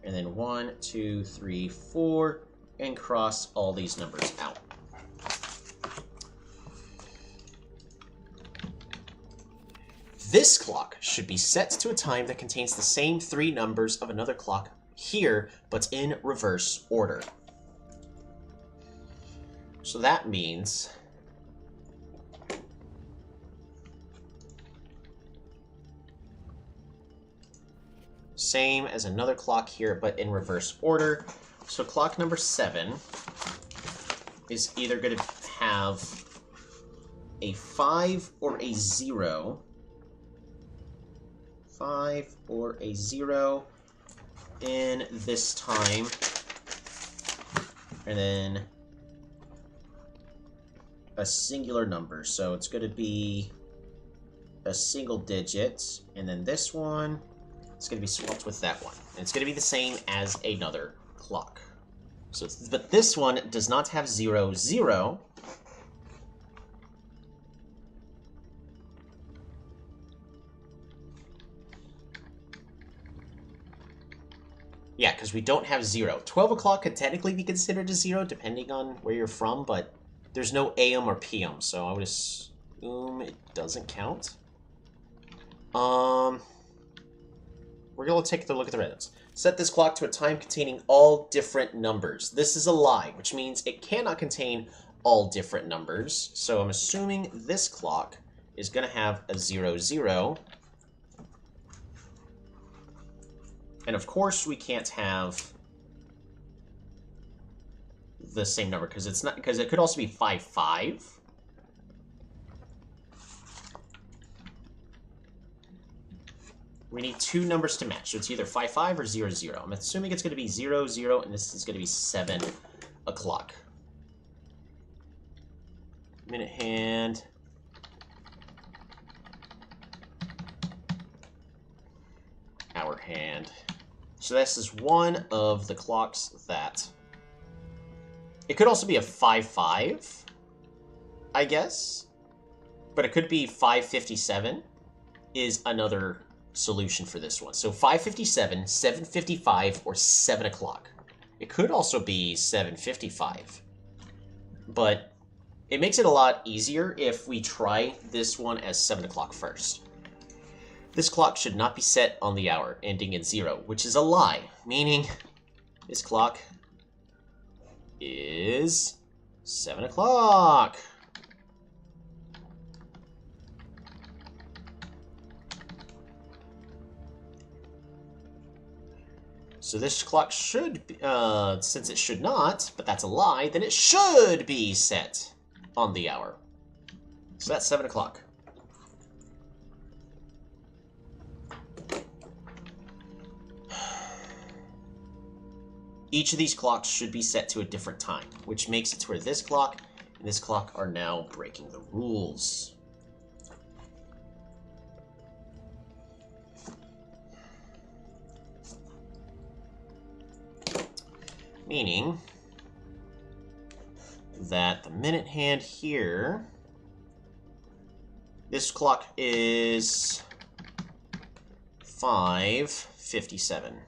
And then 1, 2, 3, 4, and cross all these numbers out. This clock should be set to a time that contains the same 3 numbers of another clock here, but in reverse order. So that means same as another clock here, but in reverse order. So clock number 7 is either going to have a 5 or a 0. 5 or a 0 in this time. And then a singular number. So it's going to be a single digit. And then this one, it's going to be swapped with that one. And it's going to be the same as another clock. So, but this one does not have 0, 0. Yeah, because we don't have 0. 12 o'clock could technically be considered a 0, depending on where you're from, but there's no AM or PM, so I would assume it doesn't count. We're going to take a look at the red ones. Set this clock to a time containing all different numbers. This is a lie, which means it cannot contain all different numbers. So I'm assuming this clock is going to have a 0, 0. And of course we can't have the same number, because it's not, because it could also be 5, 5. We need two numbers to match, so it's either 5, 5 or 0, 0. I'm assuming it's going to be 0, 0, and this is going to be 7 o'clock. Minute hand. Hour hand. So this is one of the clocks that... It could also be a 5, 5, I guess. But it could be 5:57 is another solution for this one. So 5:57, 7:55, or 7 o'clock. It could also be 7:55. But it makes it a lot easier if we try this one as 7 o'clock first. This clock should not be set on the hour, ending in 0, which is a lie, meaning this clock is 7 o'clock. So this clock should be, since it should not, but that's a lie, then it should be set on the hour. So that's 7 o'clock. Each of these clocks should be set to a different time, which makes it to where this clock and this clock are now breaking the rules. Meaning that the minute hand here, this clock is 5:57.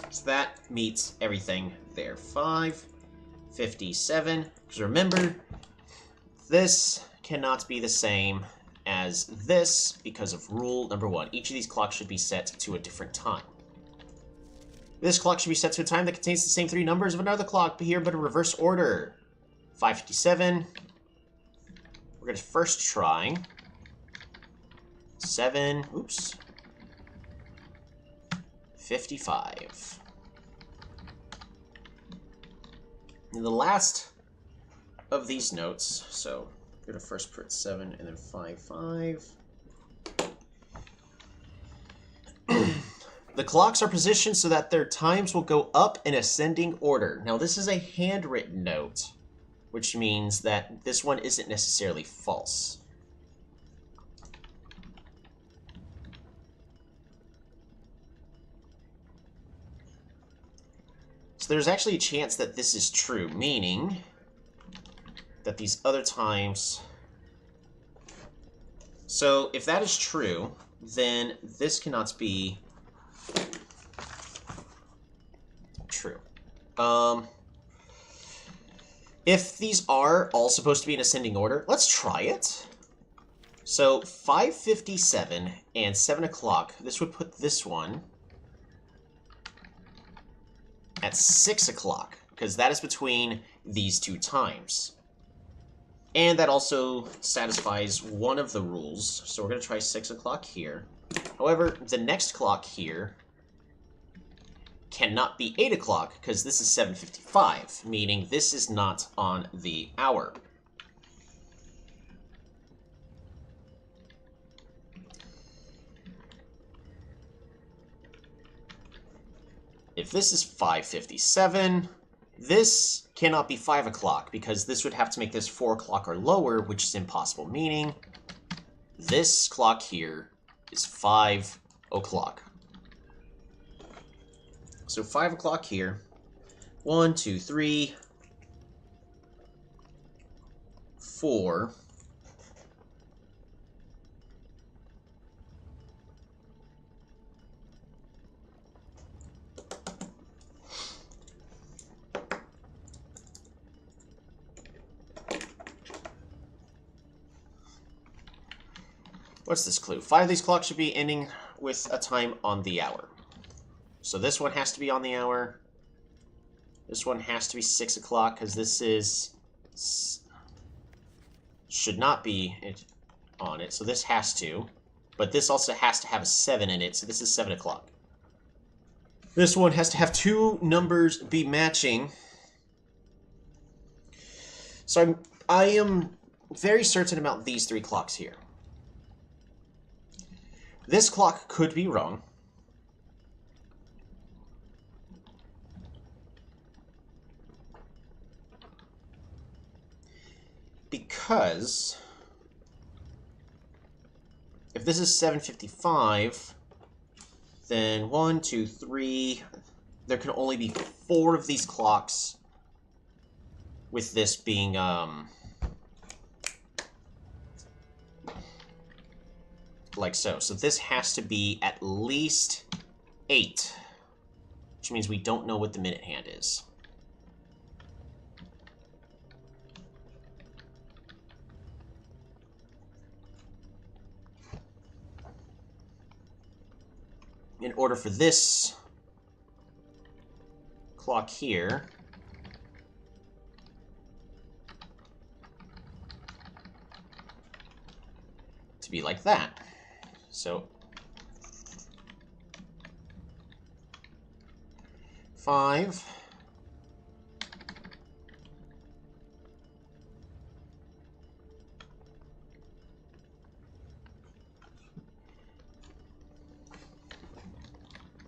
So that meets everything there. 5:57. Because remember, this cannot be the same as this because of rule number 1. Each of these clocks should be set to a different time. This clock should be set to a time that contains the same 3 numbers of another clock, but here but in reverse order. 5:57. We're going to first try 7, oops, 55. And the last of these notes, so I'm going to first put 7 and then 5, 5. The clocks are positioned so that their times will go up in ascending order. Now this is a handwritten note, which means that this one isn't necessarily false. So there's actually a chance that this is true, meaning that these other times... So if that is true, then this cannot be true. If these are all supposed to be in ascending order, let's try it. So 5:57 and 7 o'clock, this would put this one at 6 o'clock, because that is between these two times. And that also satisfies one of the rules, so we're going to try 6 o'clock here. However, the next clock here cannot be 8 o'clock, because this is 7:55, meaning this is not on the hour. If this is 5:57, this cannot be 5 o'clock, because this would have to make this 4 o'clock or lower, which is impossible, meaning this clock here is 5 o'clock. So 5 o'clock here. 1, 2, 3, 4. What's this clue? 5 of these clocks should be ending with a time on the hour. So this one has to be on the hour. This one has to be 6 o'clock, because this is... should not be on it, so this has to. But this also has to have a 7 in it, so this is 7 o'clock. This one has to have 2 numbers be matching. So I am very certain about these 3 clocks here. This clock could be wrong. Because if this is 7:55, then 1, 2, 3, there can only be 4 of these clocks, with this being, like so. So this has to be at least 8, which means we don't know what the minute hand is. In order for this clock here to be like that. So 5,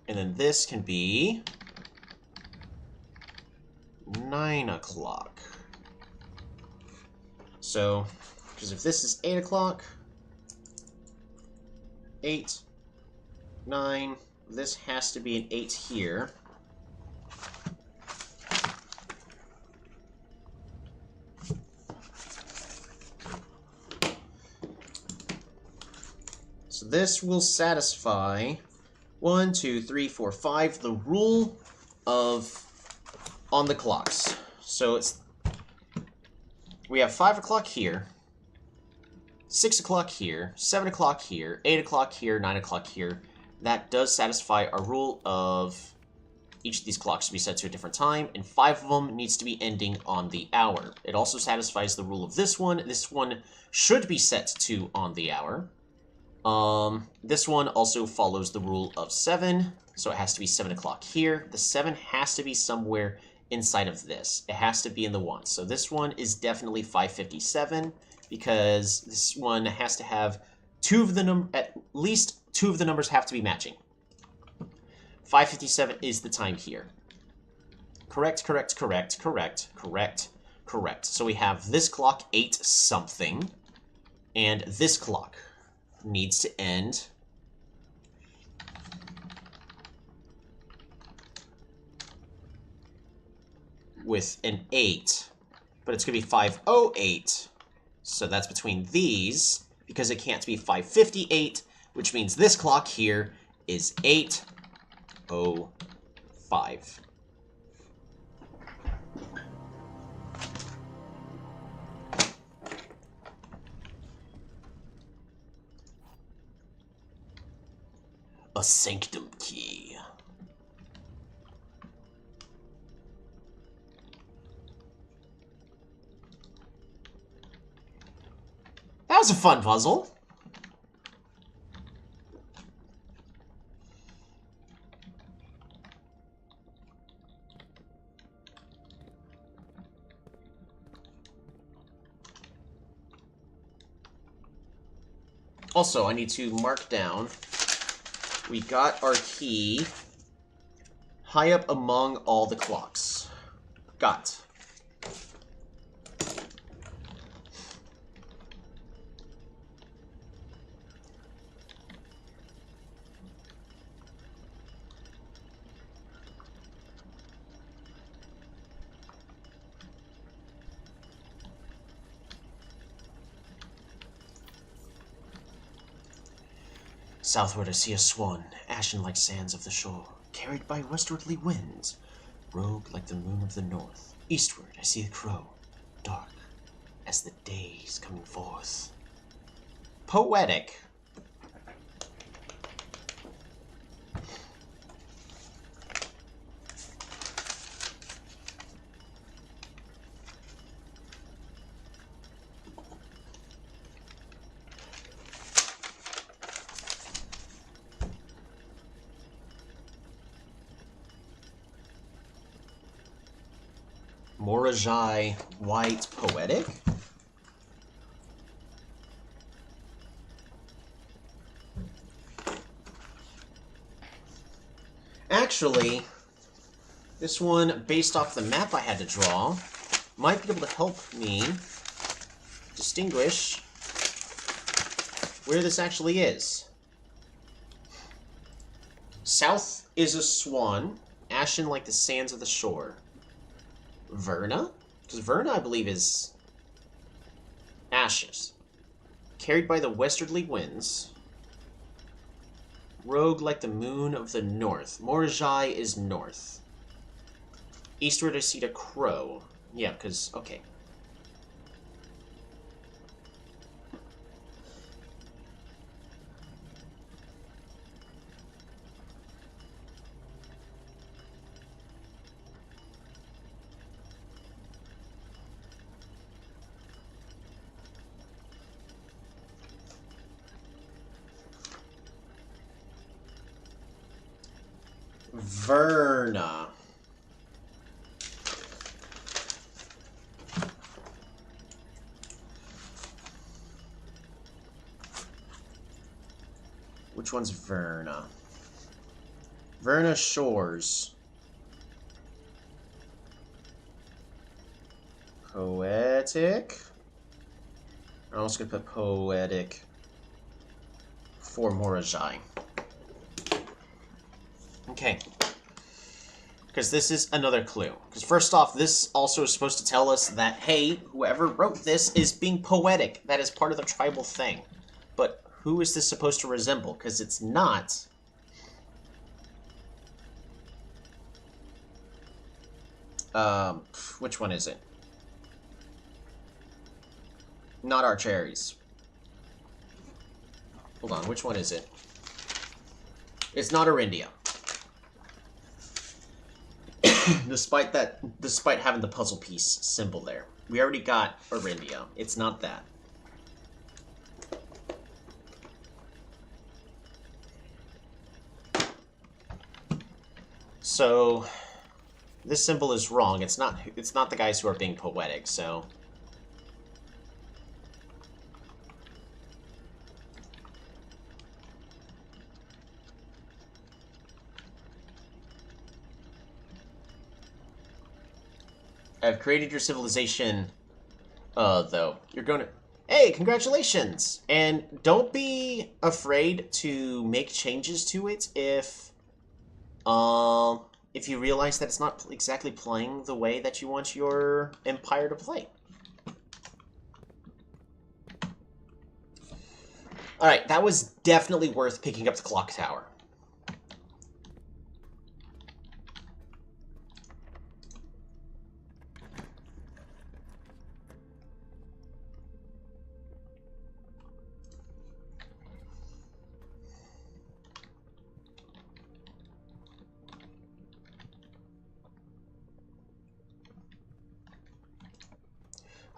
and then this can be 9 o'clock. So, because if this is 8 o'clock, 8, 9, this has to be an 8 here. So this will satisfy 1, 2, 3, 4, 5, the rule of on the clocks. So we have 5 o'clock here, 6 o'clock here, 7 o'clock here, 8 o'clock here, 9 o'clock here. That does satisfy our rule of each of these clocks to be set to a different time, and 5 of them needs to be ending on the hour. It also satisfies the rule of this one. This one should be set to on the hour. This one also follows the rule of 7, so it has to be 7 o'clock here. The 7 has to be somewhere inside of this. It has to be in the 1. So this one is definitely 5:57, because this one has to have at least 2 of the numbers have to be matching. 5:57 is the time here. Correct, correct, correct, correct, correct, correct. So we have this clock 8 something, and this clock needs to end with an 8, but it's going to be 5:08, so that's between these, because it can't be 5:58, which means this clock here is 8:05. A sanctum key. That was a fun puzzle. Also, I need to mark down, we got our key high up among all the clocks. Got. Southward I see a swan, ashen like sands of the shore, carried by westwardly winds, robed like the moon of the north. Eastward I see a crow, dark as the days coming forth. Poetic. Morajai White Poetic? Actually, this one, based off the map I had to draw, might be able to help me distinguish where this actually is. South is a swan, ashen like the sands of the shore. Verna? Because Verna, I believe, is ashes. Carried by the westerly winds. Rogue like the moon of the north. Morajai is north. Eastward I see the crow. Yeah, because, okay. Verna. Which one's Verna? Verna Shores. Poetic. I'm also going to put poetic for Morajai. Okay. Because this is another clue. Because first off, this also is supposed to tell us that, hey, whoever wrote this is being poetic. That is part of the tribal thing. But who is this supposed to resemble? Because it's not. Which one is it? Not our cherries. Hold on, which one is it? It's not Arindia. Despite having the puzzle piece symbol there. We already got Arindia. It's not that. So this symbol is wrong. It's not the guys who are being poetic, so I've created your civilization, though. You're going to... Hey, congratulations! And don't be afraid to make changes to it if you realize that it's not exactly playing the way that you want your empire to play. Alright, that was definitely worth picking up the clock tower.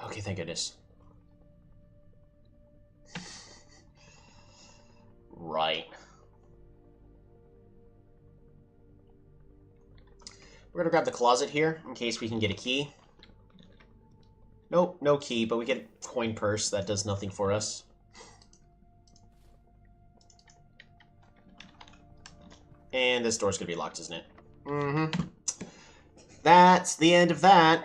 Okay, thank goodness. Right. We're gonna grab the closet here, in case we can get a key. Nope, no key, but we get a coin purse. That does nothing for us. And this door's gonna be locked, isn't it? Mm-hmm. That's the end of that.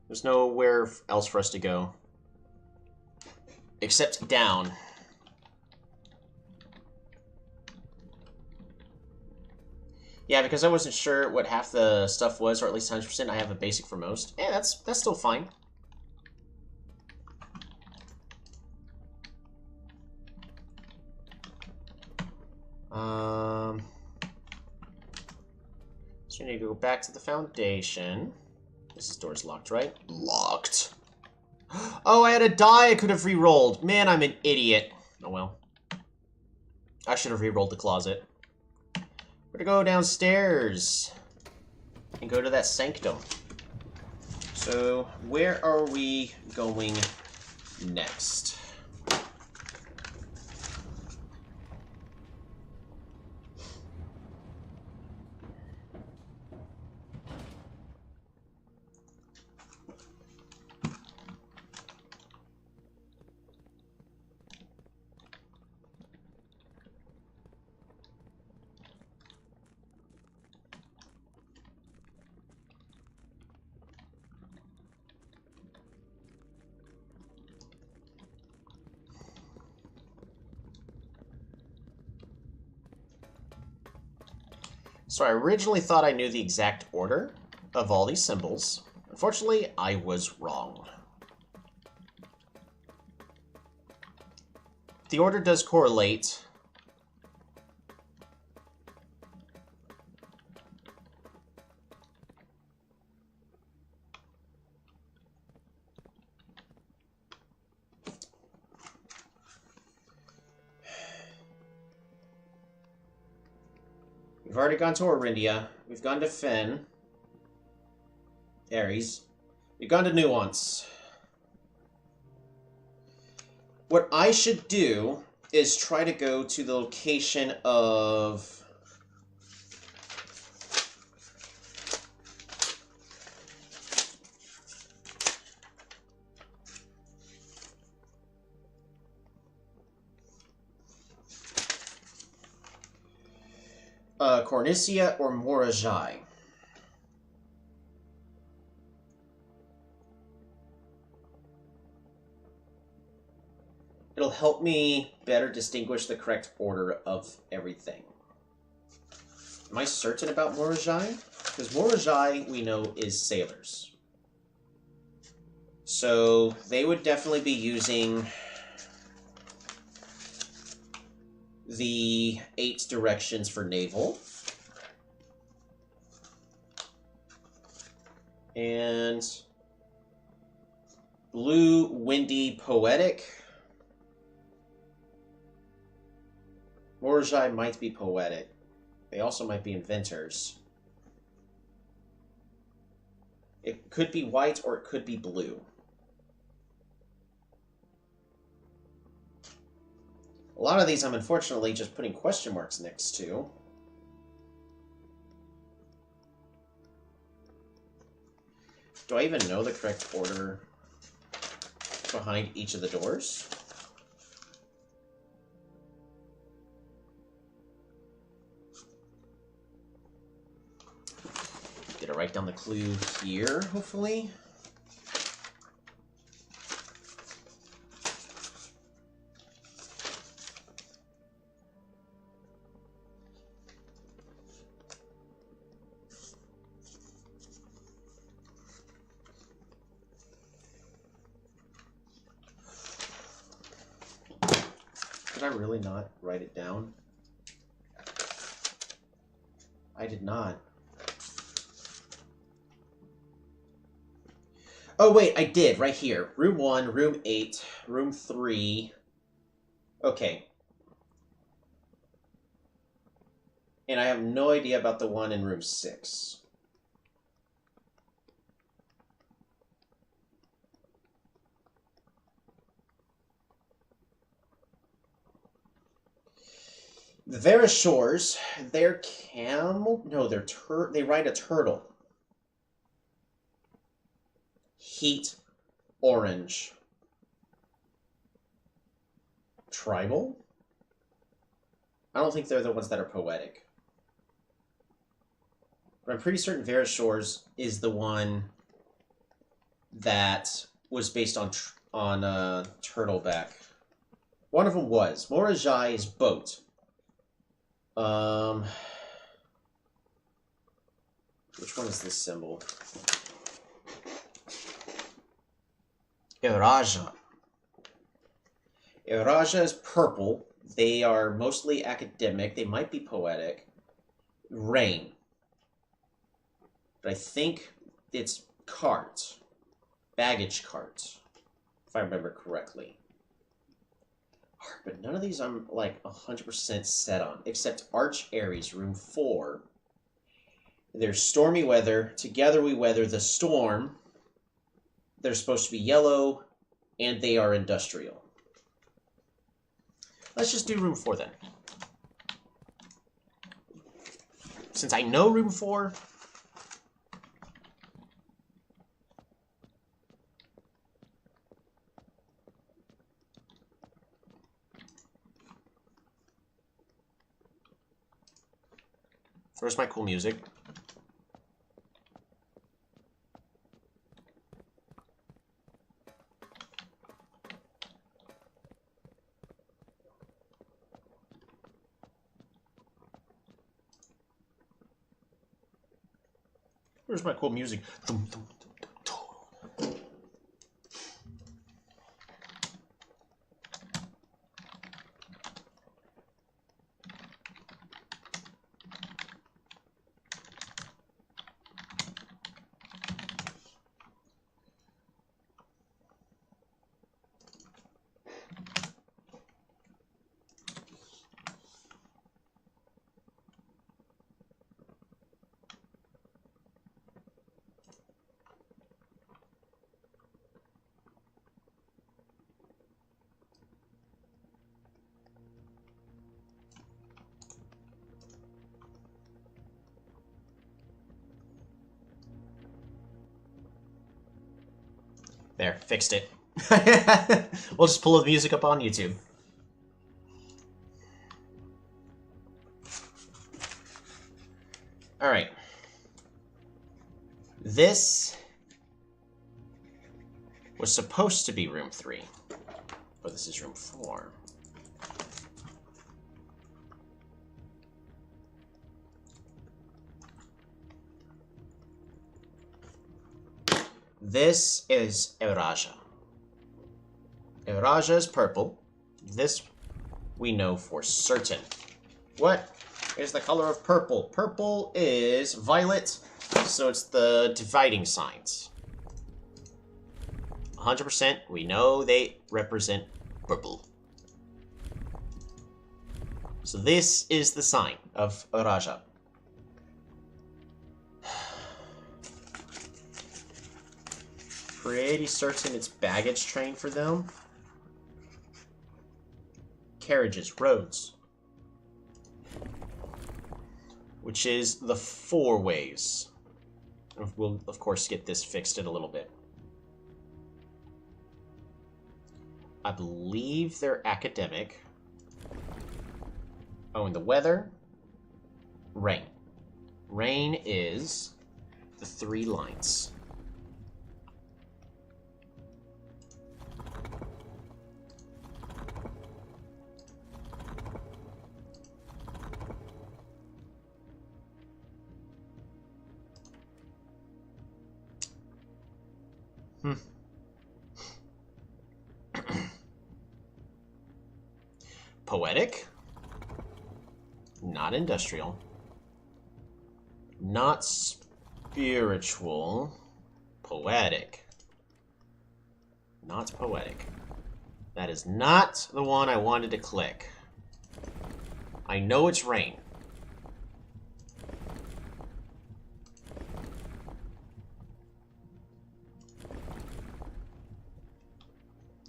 There's nowhere else for us to go. Except down. Yeah, because I wasn't sure what half the stuff was, or at least 100%. I have a basic for most. Yeah, that's still fine. So we need to go back to the foundation. This door's locked, right? Locked. Oh, I had a die I could have re-rolled. Man, I'm an idiot. Oh well. I should have re-rolled the closet. We're gonna go downstairs and go to that sanctum. So, where are we going next? So I originally thought I knew the exact order of all these symbols. Unfortunately, I was wrong. The order does correlate. We've already gone to Orindia. We've gone to Finn. Ares. We've gone to Nuance. What I should do is try to go to the location of... Cornicia or Morajai. It'll help me better distinguish the correct order of everything. Am I certain about Morajai? Because Morajai, we know, is sailors. So they would definitely be using the 8 directions for naval. And blue, windy, poetic. Morajai might be poetic. They also might be inventors. It could be white or it could be blue. A lot of these I'm unfortunately just putting question marks next to. Do I even know the correct order behind each of the doors? Did I write down the clue here, hopefully? Did I really not write it down? I did not. Oh, wait, I did, right here. Room 1, room 8, room 3. Okay. And I have no idea about the one in room 6. The Verishores, they're camel? No, they ride a turtle. Heat, orange. Tribal? I don't think they're the ones that are poetic. But I'm pretty certain Verishores is the one that was based on Turtleback. One of them was. Morajai is boat. Which one is this symbol? Eurasia. Eurasia is purple. They are mostly academic. They might be poetic. Rain. But I think it's cart. Baggage cart. If I remember correctly. But none of these I'm like 100% set on. Except Arch Aries, room 4. There's stormy weather. Together we weather the storm. They're supposed to be yellow, and they are industrial. Let's just do room 4 then. Since I know room 4, where's my cool music? Where's my cool music? Thum, thum, thum, thum, thum. There, fixed it. We'll just pull the music up on YouTube. Alright. This was supposed to be room 3, but this is room 4. This is Eurasia. Eurasia is purple. This we know for certain. What is the color of purple? Purple is violet, so it's the dividing signs. 100% we know they represent purple. So this is the sign of Eurasia. Pretty certain it's baggage train for them. Carriages, roads. Which is the 4 ways. We'll, of course, get this fixed in a little bit. I believe they're academic. Oh, and the weather? Rain. Rain is the 3 lines. Poetic. Not industrial. Not spiritual. Poetic. Not poetic. That is not the one I wanted to click. I know it's rain.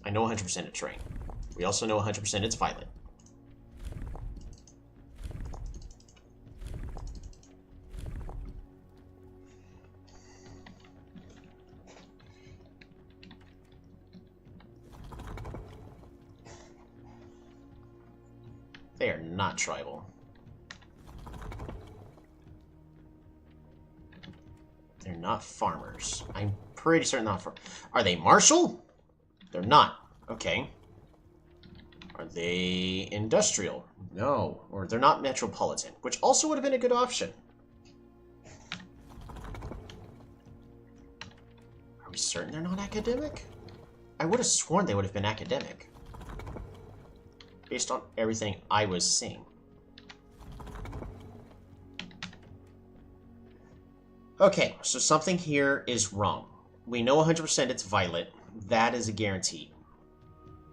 I know 100% it's rain. We also know 100% it's violet. They are not tribal. They're not farmers. I'm pretty certain not farmers. Are they martial? They're not. Okay. Are they industrial? No. Or they're not metropolitan, which also would have been a good option. Are we certain they're not academic? I would have sworn they would have been academic. Based on everything I was seeing. Okay, so something here is wrong. We know 100% it's violet. That is a guarantee.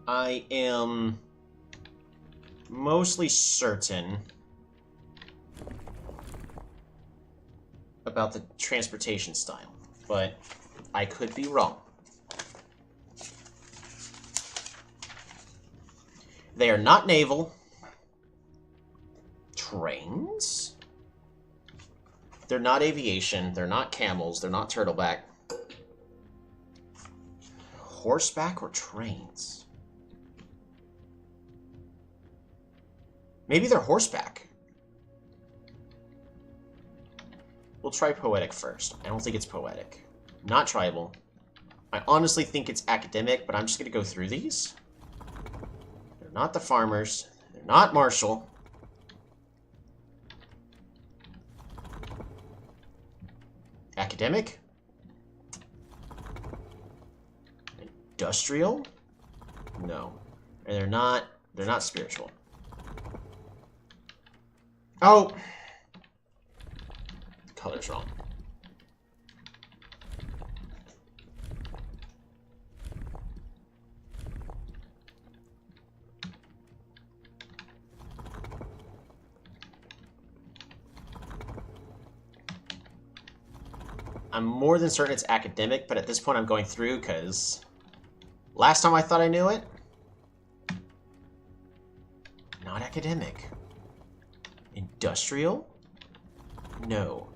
I am mostly certain about the transportation style, but I could be wrong. They are not naval. Trains? They're not aviation. They're not camels. They're not turtleback. Horseback or trains? Maybe they're horseback. We'll try poetic first. I don't think it's poetic. Not tribal. I honestly think it's academic, but I'm just going to go through these. They're not the farmers. They're not martial. Academic? Industrial? No. And they're not spiritual. Oh! The color's wrong. I'm more than certain it's academic, but at this point I'm going through because last time I thought I knew it. Not academic. Industrial? No.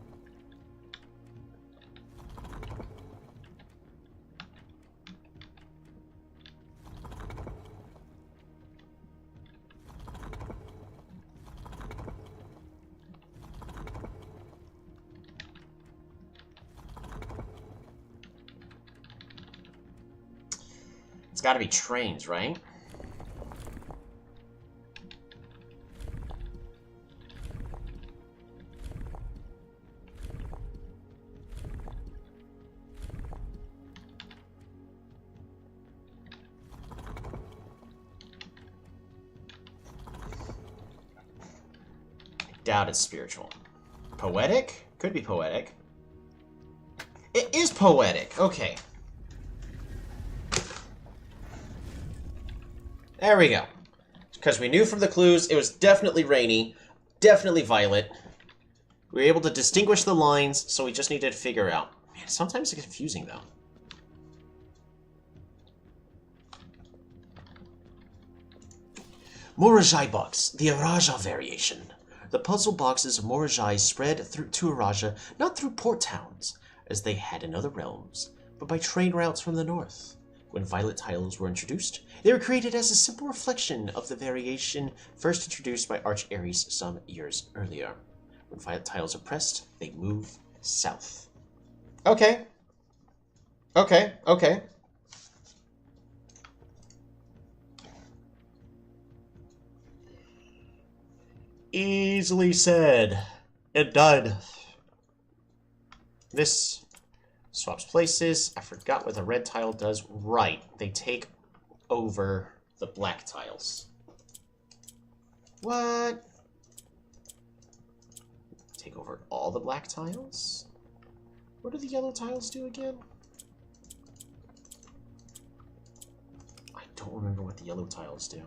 It's got to be trains, right? Doubt it's spiritual. Poetic? Could be poetic. It is poetic. Okay. There we go. Because we knew from the clues it was definitely rainy, definitely violet. We were able to distinguish the lines, so we just needed to figure out. Man, sometimes it's confusing, though. Morajai box, the Araja variation. The puzzle boxes of Morajai spread through to Araja, not through port towns, as they had in other realms, but by trade routes from the north. When violet tiles were introduced, they were created as a simple reflection of the variation first introduced by Arch Ares some years earlier. When violet tiles are pressed, they move south. Okay. Okay, okay. Easily said and done. This swaps places. I forgot what the red tile does. Right. They take over the black tiles. What? Take over all the black tiles? What do the yellow tiles do again? I don't remember what the yellow tiles do.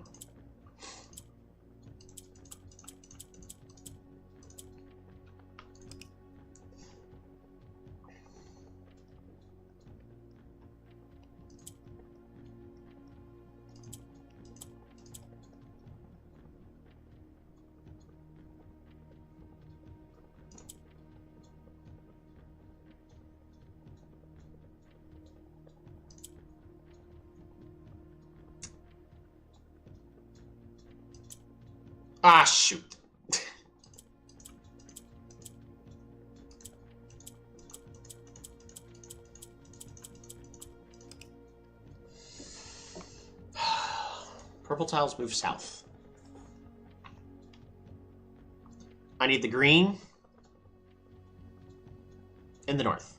Ah, shoot. Purple tiles move south. I need the green in the north.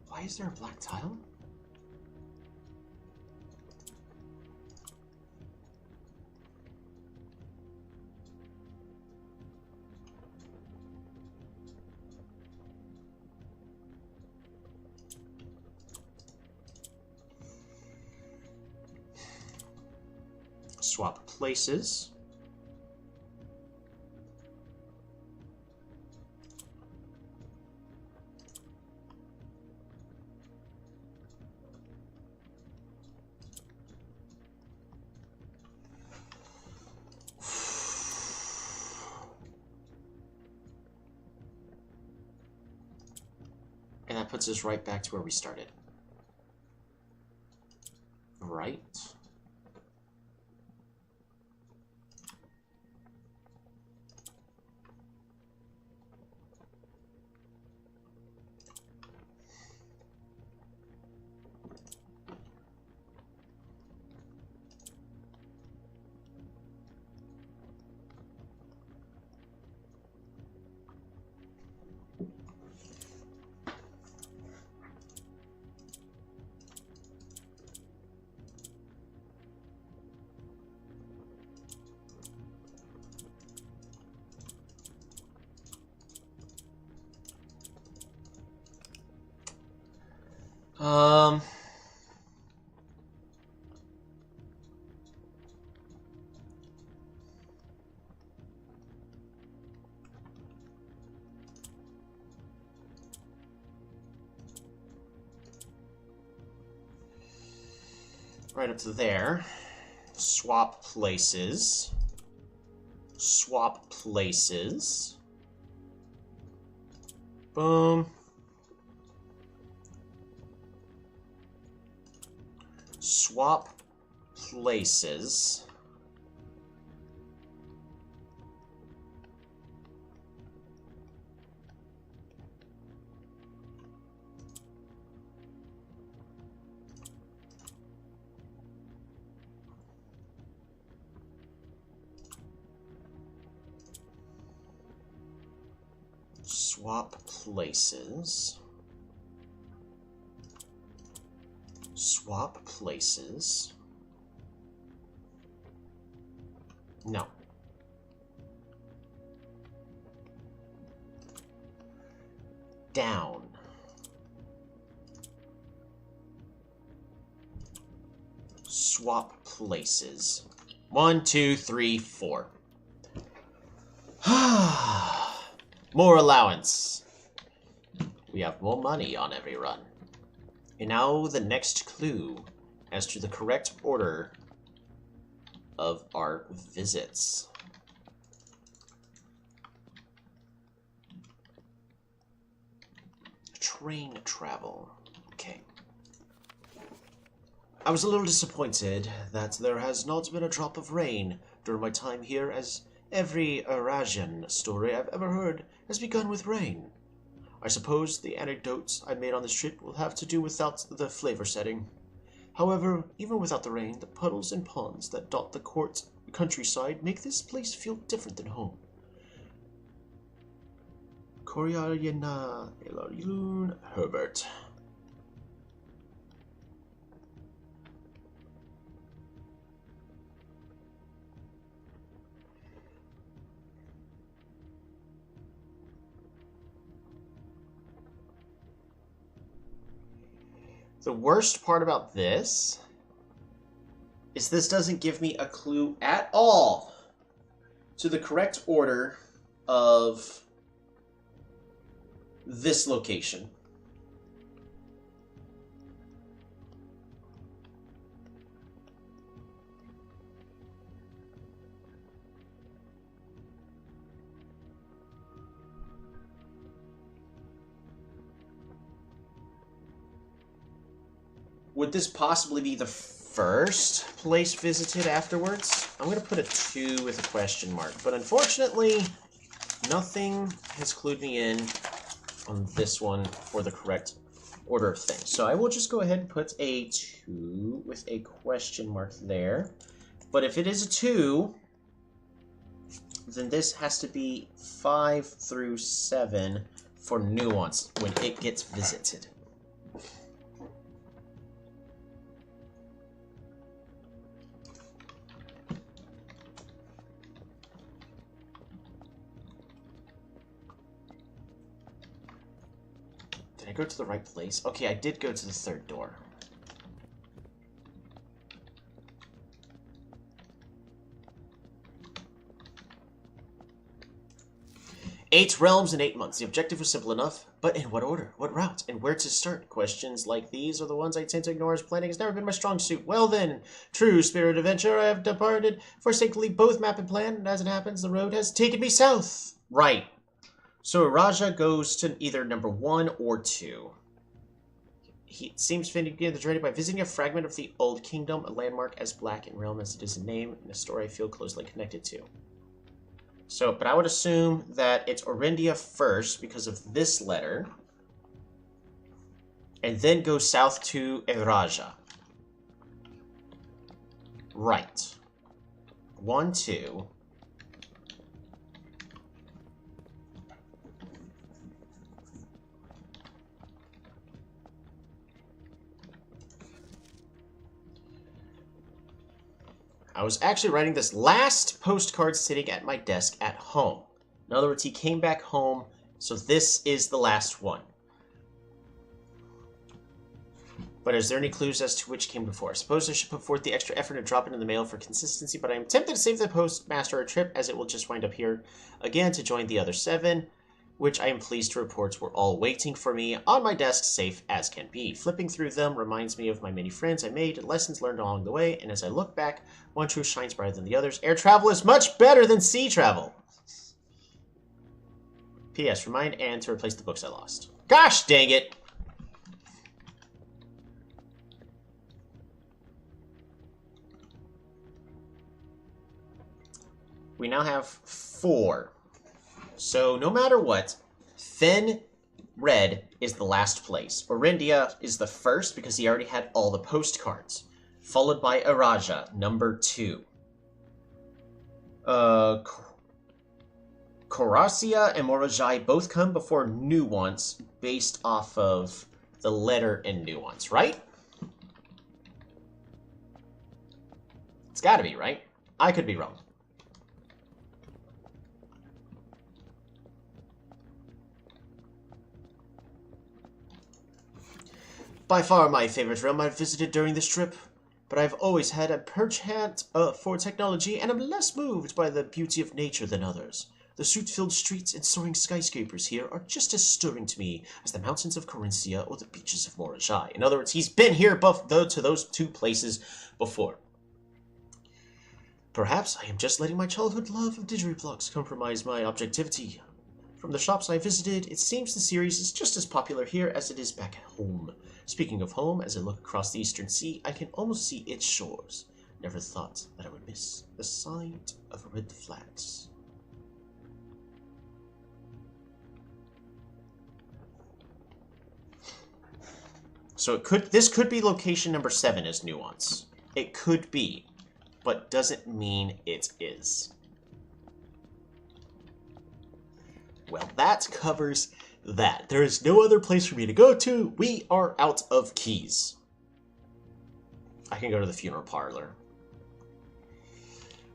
Why is there a black tile? Swap places. And that puts us right back to where we started. Right. Um... Right up to there. Swap places. Swap places. Boom. Swap places. Swap places. Swap places. No. Down. Swap places. 1, 2, 3, 4. More allowance. We have more money on every run. And now the next clue as to the correct order of our visits. Train travel. Okay. I was a little disappointed that there has not been a drop of rain during my time here, as every Eurasian story I've ever heard has begun with rain. I suppose the anecdotes I made on this trip will have to do without the flavor setting. However, even without the rain, the puddles and ponds that dot the countryside make this place feel different than home. Koryayana Elarun Herbert. The worst part about this is this doesn't give me a clue at all to the correct order of this location. Would this possibly be the first place visited afterwards? I'm going to put a 2 with a question mark, but unfortunately, nothing has clued me in on this one for the correct order of things. So I will just go ahead and put a 2 with a question mark there. But if it is a 2, then this has to be 5 through 7 for nuance when it gets visited. Did I go to the right place? Okay, I did go to the third door. Eight realms in 8 months. The objective was simple enough, but in what order, what route, and where to start? Questions like these are the ones I tend to ignore, as planning has never been my strong suit. Well then, true spirit adventure, I have departed for safely both map and plan, and as it happens, the road has taken me south. Right. So Raja goes to either number 1 or 2. He seems to begin the journey by visiting a fragment of the Old Kingdom, a landmark as black in realm as it is in name, and a story I feel closely connected to. So, but I would assume that it's Orindia first because of this letter, and then go south to Eraja. Right. 1, 2. I was actually writing this last postcard sitting at my desk at home. In other words, he came back home, so this is the last one. But is there any clues as to which came before? I suppose I should put forth the extra effort and drop it in the mail for consistency, but I am tempted to save the postmaster a trip, as it will just wind up here again to join the other 7, which I am pleased to report were all waiting for me on my desk, safe as can be. Flipping through them reminds me of my many friends I made, lessons learned along the way, and as I look back, one truth shines brighter than the others. Air travel is much better than sea travel. P.S. Remind Anne to replace the books I lost. Gosh dang it! We now have 4. So no matter what, Fen Red is the last place. Orindia is the first because he already had all the postcards. Followed by Araja, number 2. Coracia and Morajai both come before Nuance based off of the letter in Nuance, right? It's gotta be, right? I could be wrong. By far my favorite realm I've visited during this trip, but I've always had a penchant for technology and am less moved by the beauty of nature than others. The soot-filled streets and soaring skyscrapers here are just as stirring to me as the mountains of Corinthia or the beaches of Morajai. In other words, he's been here to those 2 places before. Perhaps I am just letting my childhood love of didgeridoo compromise my objectivity. From the shops I visited, it seems the series is just as popular here as it is back at home. Speaking of home, as I look across the eastern sea, I can almost see its shores. Never thought that I would miss the sight of red flags. So this could be location number 7 as Nuance. It could be, but doesn't mean it is. Well, that covers that. There is no other place for me to go to. We are out of keys. I can go to the funeral parlor.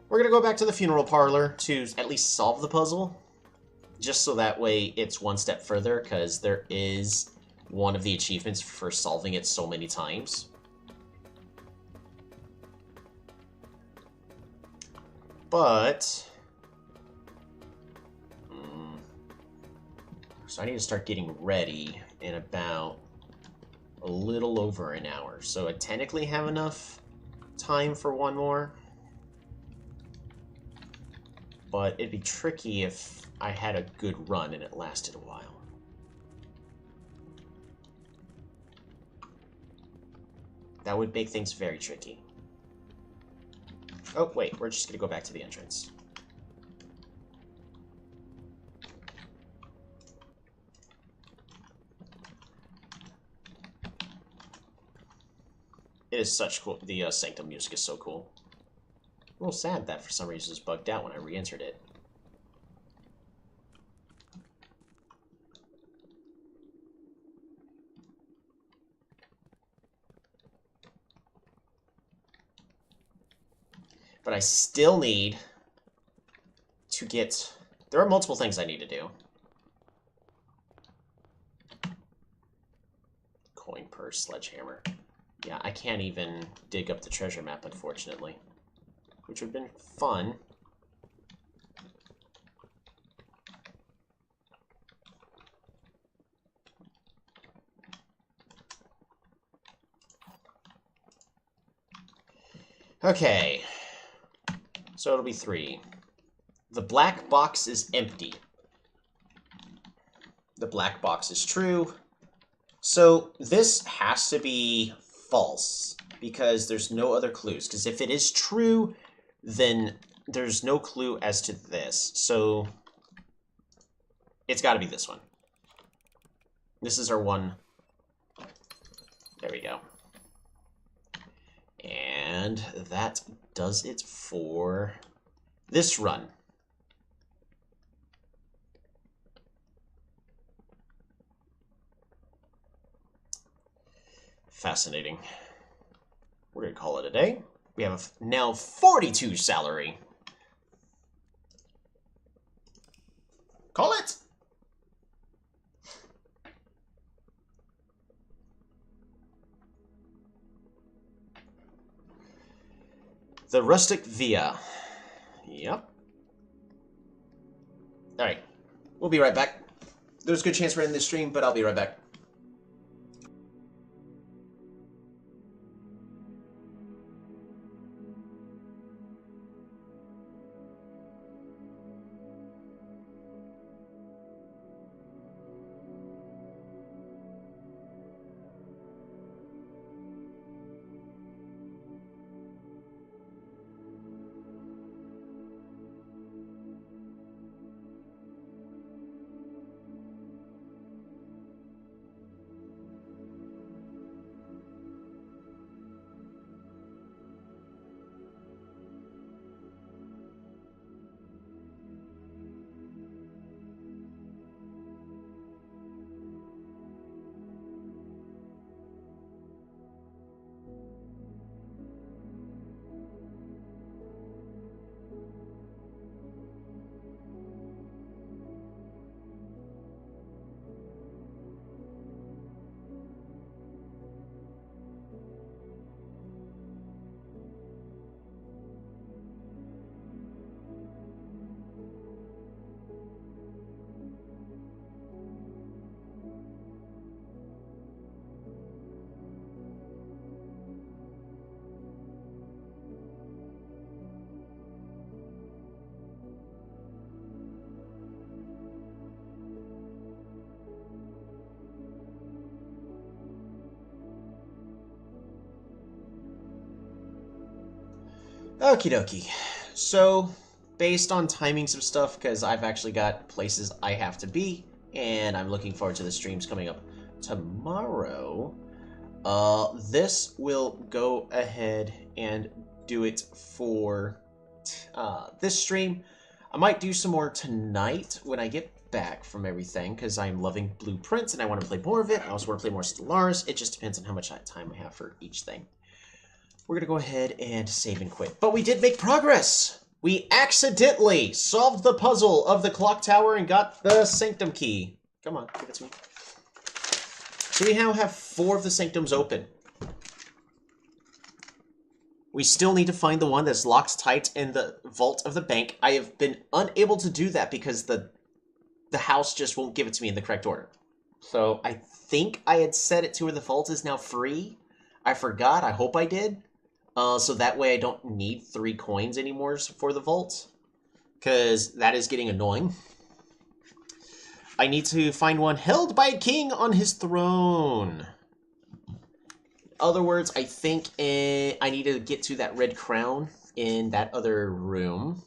We're going to go back to the funeral parlor to at least solve the puzzle. Just so that way it's one step further, because there is one of the achievements for solving it so many times. But so I need to start getting ready in about a little over an hour. So I technically have enough time for one more. But it'd be tricky if I had a good run and it lasted a while. That would make things very tricky. Oh, wait, we're just going to go back to the entrance. It is such cool. The Sanctum music is so cool. A little sad that for some reason it's bugged out when I re-entered it. But I still need to get... There are multiple things I need to do. Coin, purse, sledgehammer. Yeah, I can't even dig up the treasure map, unfortunately. Which would have been fun. Okay. So it'll be 3. The black box is empty. The black box is true. So this has to be false, because there's no other clues. Because if it is true, then there's no clue as to this. So it's got to be this one. This is our one. There we go. And that does it for this run. Fascinating. We're going to call it a day. We have now 42 salary. Call it! The rustic via. Yep. Alright. We'll be right back. There's a good chance we're in this stream, but I'll be right back. Okie dokie. So, based on timings of stuff, because I've actually got places I have to be, and I'm looking forward to the streams coming up tomorrow, this will go ahead and do it for this stream. I might do some more tonight when I get back from everything, because I'm loving Blueprints, and I want to play more of it. I also want to play more Stellaris. It just depends on how much time I have for each thing. We're going to go ahead and save and quit. But we did make progress! We accidentally solved the puzzle of the clock tower and got the sanctum key. Come on, give it to me. So we now have 4 of the sanctums open. We still need to find the one that's locked tight in the vault of the bank. I have been unable to do that because the house just won't give it to me in the correct order. So I think I had set it to where the vault is now free. I forgot. I hope I did. So that way I don't need 3 coins anymore for the vault, because that is getting annoying. I need to find one held by a king on his throne. In other words, I think I need to get to that red crown in that other room.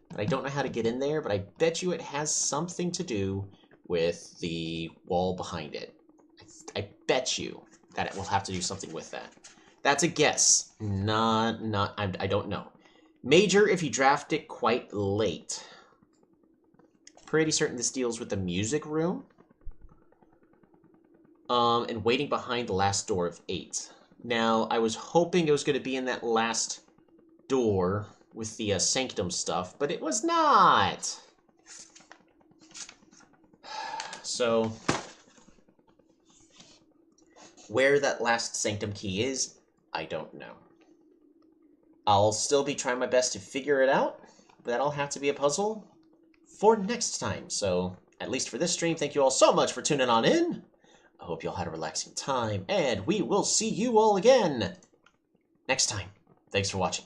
But I don't know how to get in there, but I bet you it has something to do with the wall behind it. I bet you that it will have to do something with that. That's a guess. I don't know. Major if you draft it quite late. Pretty certain this deals with the music room. And waiting behind the last door of 8. Now, I was hoping it was going to be in that last door with the sanctum stuff, but it was not. So, where that last sanctum key is, I don't know. I'll still be trying my best to figure it out, but that'll have to be a puzzle for next time. So, at least for this stream, thank you all so much for tuning on in. I hope you all had a relaxing time, and we will see you all again next time. Thanks for watching.